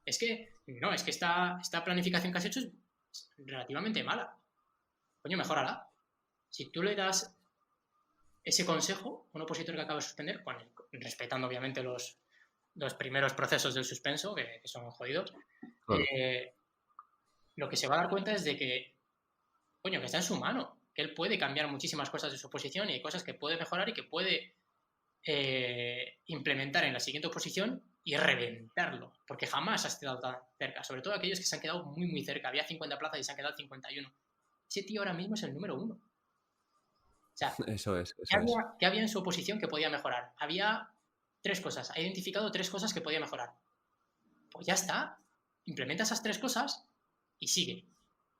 S2: Es que, no, es que esta planificación que has hecho es relativamente mala. Coño, mejórala. Si tú le das ese consejo a un opositor que acaba de suspender, bueno, respetando obviamente los primeros procesos del suspenso, que son jodidos,
S1: Claro.
S2: lo que se va a dar cuenta es de que, coño, que está en su mano, que él puede cambiar muchísimas cosas de su oposición y hay cosas que puede mejorar y que puede implementar en la siguiente oposición y reventarlo, porque jamás has quedado tan cerca, sobre todo aquellos que se han quedado muy, muy cerca. Había 50 plazas y se han quedado 51. Ese tío ahora mismo es el número 1. O sea,
S1: Eso es,
S2: ¿qué
S1: eso es.
S2: qué había en su oposición que podía mejorar? Había 3 cosas. Ha identificado 3 cosas que podía mejorar. Pues ya está. Implementa esas 3 cosas y sigue.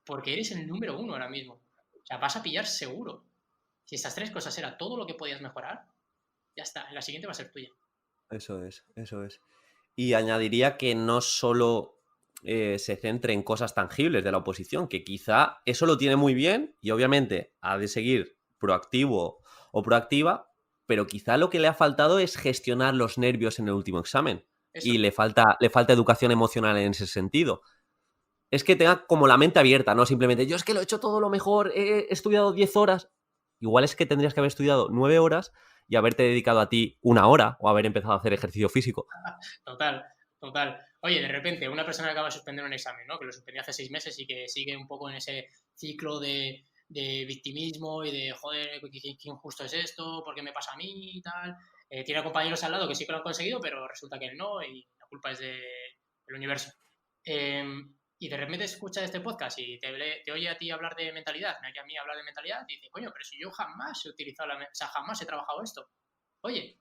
S2: Porque eres el número 1 ahora mismo. O sea, vas a pillar seguro. Si estas 3 cosas era todo lo que podías mejorar, ya está. La siguiente va a ser tuya.
S1: Eso es, eso es. Y añadiría que no solo se centre en cosas tangibles de la oposición, que quizá eso lo tiene muy bien y obviamente ha de seguir proactivo o proactiva, pero quizá lo que le ha faltado es gestionar los nervios en el último examen.
S2: Eso.
S1: Y le falta educación emocional en ese sentido. Es que tenga como la mente abierta, no simplemente yo es que lo he hecho todo lo mejor, he estudiado 10 horas. Igual es que tendrías que haber estudiado 9 horas y haberte dedicado a ti 1 hora o haber empezado a hacer ejercicio físico.
S2: Total, total. Oye, de repente, una persona que acaba de suspender un examen, ¿no? Que lo suspendió hace 6 meses y que sigue un poco en ese ciclo de victimismo y de, joder, qué injusto es esto, ¿por qué me pasa a mí y tal? Tiene compañeros al lado que sí que lo han conseguido, pero resulta que él no y la culpa es del universo. Y de repente escucha este podcast y te oye a ti hablar de mentalidad, me oye a mí hablar de mentalidad y dice, coño, pero si yo jamás he utilizado o sea, jamás he trabajado esto. Oye,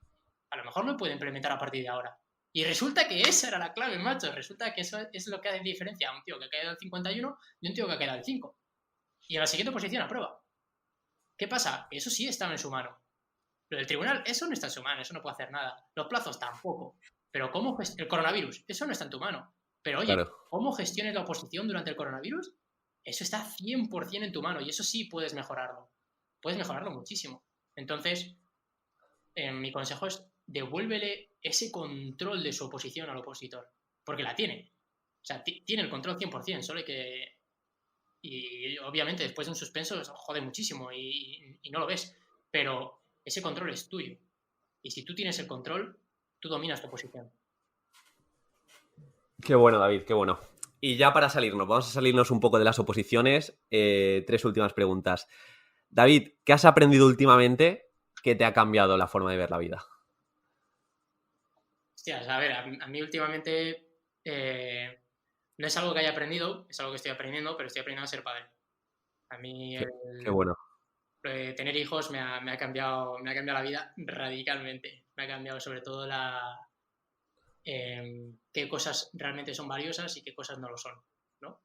S2: a lo mejor lo puede implementar a partir de ahora. Y resulta que esa era la clave, macho. Resulta que eso es lo que hace diferencia a un tío que ha quedado el 51 y un tío que ha quedado el 5. Y en la siguiente posición aprueba. ¿Qué pasa? Eso sí estaba en su mano. Lo del tribunal, eso no está en su mano, eso no puede hacer nada. Los plazos tampoco. Pero ¿cómo el coronavirus? Eso no está en tu mano. Pero oye,
S1: Claro.
S2: ¿cómo gestiones la oposición durante el coronavirus? Eso está 100% en tu mano y eso sí puedes mejorarlo. Puedes mejorarlo muchísimo. Entonces, mi consejo es devuélvele ese control de su oposición al opositor, porque la tiene. O sea, tiene el control 100%, solo hay que... Y obviamente después de un suspenso jode muchísimo y no lo ves, pero ese control es tuyo. Y si tú tienes el control, tú dominas tu oposición.
S1: Qué bueno, David, qué bueno. Y ya para salirnos, vamos a salirnos un poco de las oposiciones. 3 últimas preguntas. David, ¿qué has aprendido últimamente que te ha cambiado la forma de ver la vida?
S2: Hostias, a ver, a mí últimamente no es algo que haya aprendido, es algo que estoy aprendiendo, pero estoy aprendiendo a ser padre. A mí
S1: Qué bueno.
S2: tener hijos me ha cambiado la vida radicalmente. Me ha cambiado sobre todo qué cosas realmente son valiosas y qué cosas no lo son, ¿no?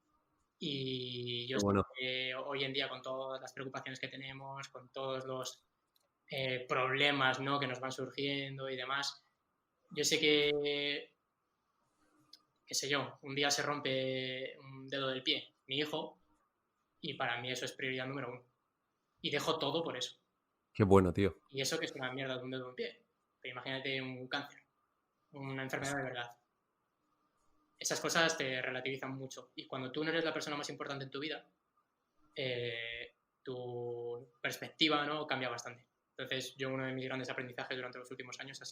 S2: Y yo
S1: Qué
S2: sé
S1: bueno.
S2: que hoy en día con todas las preocupaciones que tenemos, con todos los problemas, ¿no? que nos van surgiendo y demás, yo sé que, qué sé yo, un día se rompe un dedo del pie, mi hijo, y para mí eso es prioridad número 1. Y dejo todo por eso.
S1: Qué bueno, tío.
S2: Y eso que es una mierda de un dedo de un pie. Pero imagínate un cáncer, una enfermedad de verdad. Esas cosas te relativizan mucho. Y cuando tú no eres la persona más importante en tu vida, tu perspectiva, ¿no? cambia bastante. Entonces, yo uno de mis grandes aprendizajes durante los últimos años ha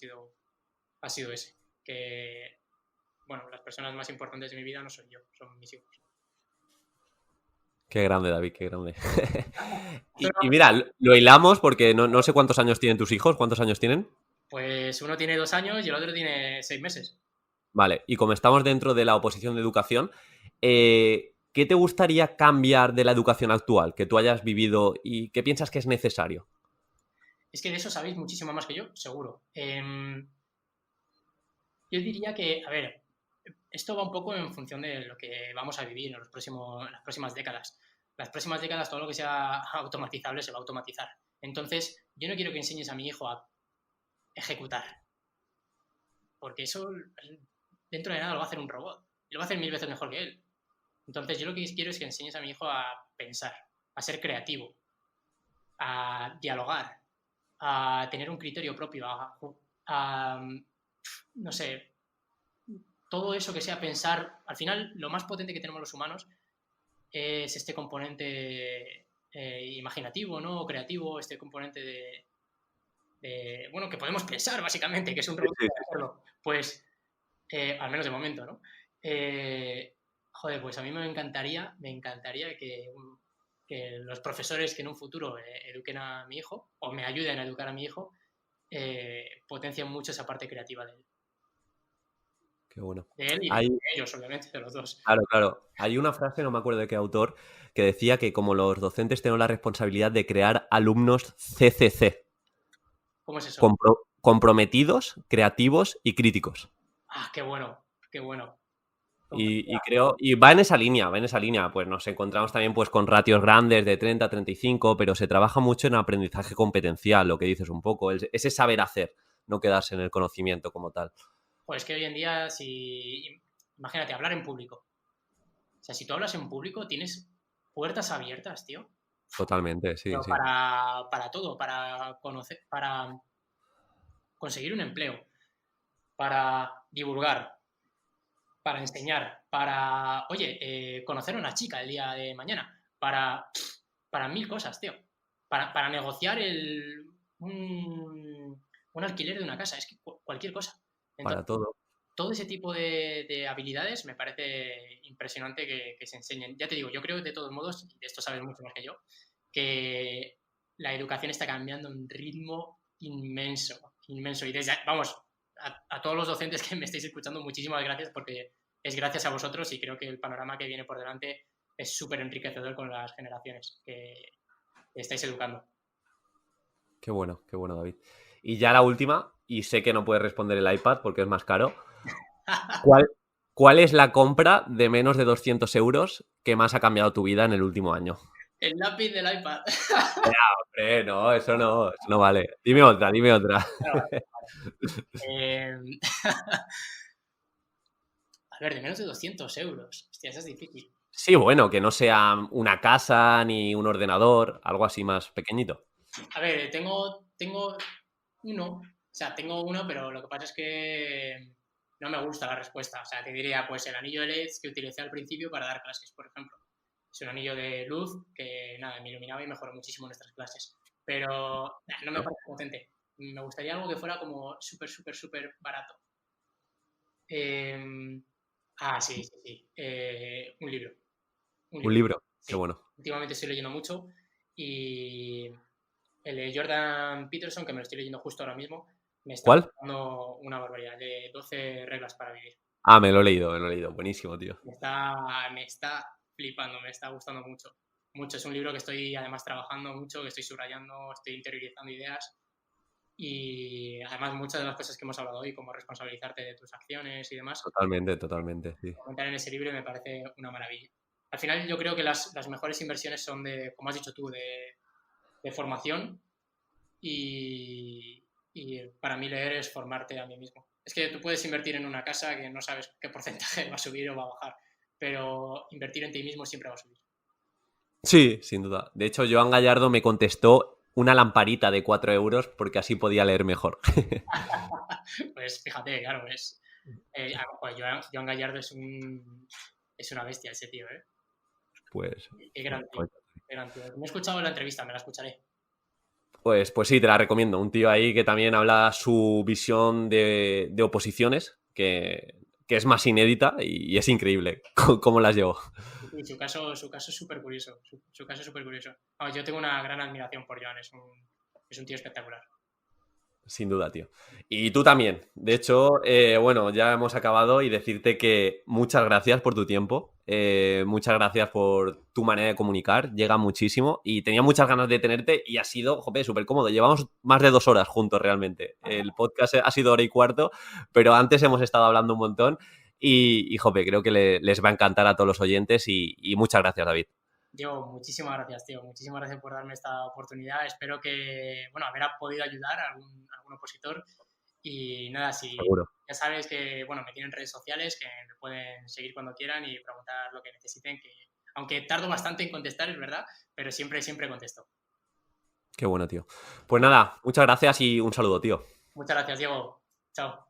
S2: sido ese. Que, bueno, las personas más importantes de mi vida no soy yo, son mis hijos.
S1: Qué grande, David, qué grande. Y mira, lo hilamos porque no sé cuántos años tienen tus hijos. ¿Cuántos años tienen?
S2: Pues uno tiene 2 años y el otro tiene 6 meses.
S1: Vale, y como estamos dentro de la oposición de educación, ¿qué te gustaría cambiar de la educación actual que tú hayas vivido y qué piensas que es necesario?
S2: Es que de eso sabéis muchísimo más que yo, seguro. Yo diría que, a ver, esto va un poco en función de lo que vamos a vivir en las próximas décadas. Las próximas décadas todo lo que sea automatizable se va a automatizar. Entonces, yo no quiero que enseñes a mi hijo a ejecutar, porque eso dentro de nada lo va a hacer un robot y lo va a hacer 1000 veces mejor que él. Entonces, yo lo que quiero es que enseñes a mi hijo a pensar, a ser creativo, a dialogar, a tener un criterio propio, no sé, todo eso que sea pensar. Al final, lo más potente que tenemos los humanos es este componente imaginativo, ¿no? Creativo, este componente bueno, que podemos pensar, básicamente, que es un robot
S1: Sí,
S2: para hacerlo. Pues, al menos de momento, ¿no? Joder, pues a mí me encantaría que los profesores que en un futuro eduquen a mi hijo, o me ayuden a educar a mi hijo, potencien mucho esa parte creativa de él.
S1: qué bueno.
S2: De él y de
S1: Hay,
S2: ellos, obviamente, de los dos.
S1: claro, claro. Hay una frase, no me acuerdo de qué autor, que decía que como los docentes tenemos la responsabilidad de crear alumnos CCC,
S2: ¿Cómo es eso?
S1: comprometidos, creativos y críticos.
S2: Ah, qué bueno, qué bueno.
S1: Y creo, y va en esa línea, pues nos encontramos también pues con ratios grandes de 30, 35, pero se trabaja mucho en aprendizaje competencial, lo que dices un poco, ese saber hacer, no quedarse en el conocimiento como tal.
S2: Pues que hoy en día, imagínate, hablar en público. O sea, si tú hablas en público, tienes puertas abiertas, tío.
S1: Totalmente, sí,
S2: Pero
S1: sí.
S2: para todo, para conocer, para conseguir un empleo, para divulgar, para enseñar, para, oye, conocer a una chica el día de mañana, para 1000 cosas, tío. Para negociar un alquiler de una casa, es que cualquier cosa.
S1: Para
S2: Entonces,
S1: todo.
S2: todo ese tipo de habilidades me parece impresionante que se enseñen. Ya te digo, yo creo que de todos modos, y de esto sabes mucho más que yo, que la educación está cambiando a un ritmo inmenso, inmenso. Y vamos, a todos los docentes que me estáis escuchando, muchísimas gracias porque es gracias a vosotros y creo que el panorama que viene por delante es súper enriquecedor con las generaciones que estáis educando.
S1: Qué bueno, David. Y ya la última, y sé que no puedes responder el iPad porque es más caro. ¿Cuál, cuál es la compra de menos de 200 euros que más ha cambiado tu vida en el último año?
S2: El lápiz del iPad.
S1: No, eso no vale. Dime otra, dime otra.
S2: Eh, a ver, de menos de 200 euros. Hostia, eso es difícil.
S1: Sí, bueno, que no sea una casa ni un ordenador, algo así más pequeñito.
S2: A ver, tengo uno, o sea, tengo uno, pero lo que pasa es que no me gusta la respuesta. O sea, te diría, pues el anillo de LED que utilicé al principio para dar clases, por ejemplo. Es un anillo de luz que, nada, me iluminaba y mejoró muchísimo nuestras clases. Pero no me parece potente. Me gustaría algo que fuera como súper, súper, súper barato. Sí, sí, sí. Un libro. Un
S1: Un
S2: libro.
S1: libro, qué
S2: Sí.
S1: bueno.
S2: Últimamente estoy leyendo mucho y el de Jordan Peterson, que me lo estoy leyendo justo ahora mismo, me está
S1: ¿Cuál?
S2: gustando una barbaridad, de 12 reglas para vivir.
S1: Ah, me lo he leído. Buenísimo, tío.
S2: Me está flipando, me está gustando mucho. Mucho. Es un libro que estoy además trabajando mucho, que estoy subrayando, estoy interiorizando ideas y además muchas de las cosas que hemos hablado hoy, como responsabilizarte de tus acciones y demás,
S1: Totalmente, sí.
S2: comentar en ese libro me parece una maravilla. Al final yo creo que las mejores inversiones son de, como has dicho tú, de formación y para mí leer es formarte a mí mismo. Es que tú puedes invertir en una casa que no sabes qué porcentaje va a subir o va a bajar, pero invertir en ti mismo siempre va a subir.
S1: Sí, sin duda. De hecho, Joan Gallardo me contestó una lamparita de 4 euros porque así podía leer mejor.
S2: Pues fíjate, claro, pues Joan Gallardo es una bestia ese tío, ¿eh?
S1: Pues,
S2: Qué gran tío,
S1: pues,
S2: qué gran tío. No he escuchado la entrevista, me la escucharé.
S1: pues sí, te la recomiendo. Un tío ahí que también habla su visión de oposiciones, que es más inédita y es increíble cómo las llevó.
S2: Sí, Sí, su caso es súper curioso. Su caso es súper curioso. Vamos, yo tengo una gran admiración por Joan, es un tío espectacular.
S1: Sin duda, tío. Y tú también. De hecho, bueno, ya hemos acabado y decirte que muchas gracias por tu tiempo. Muchas gracias por tu manera de comunicar. Llega muchísimo y tenía muchas ganas de tenerte y ha sido, jope, súper cómodo. Llevamos más de 2 horas juntos realmente. El podcast ha sido hora y cuarto, pero antes hemos estado hablando un montón y jope, creo que les va a encantar a todos los oyentes y muchas gracias, David.
S2: Diego, muchísimas gracias, tío. Muchísimas gracias por darme esta oportunidad. Espero que, bueno, haber podido ayudar a algún opositor. Y nada, si
S1: Seguro.
S2: ya sabes que, bueno, me tienen redes sociales, que me pueden seguir cuando quieran y preguntar lo que necesiten, que aunque tardo bastante en contestar, es verdad, pero siempre, siempre contesto.
S1: Qué bueno, tío. Pues nada, muchas gracias y un saludo, tío.
S2: Muchas gracias, Diego. Chao.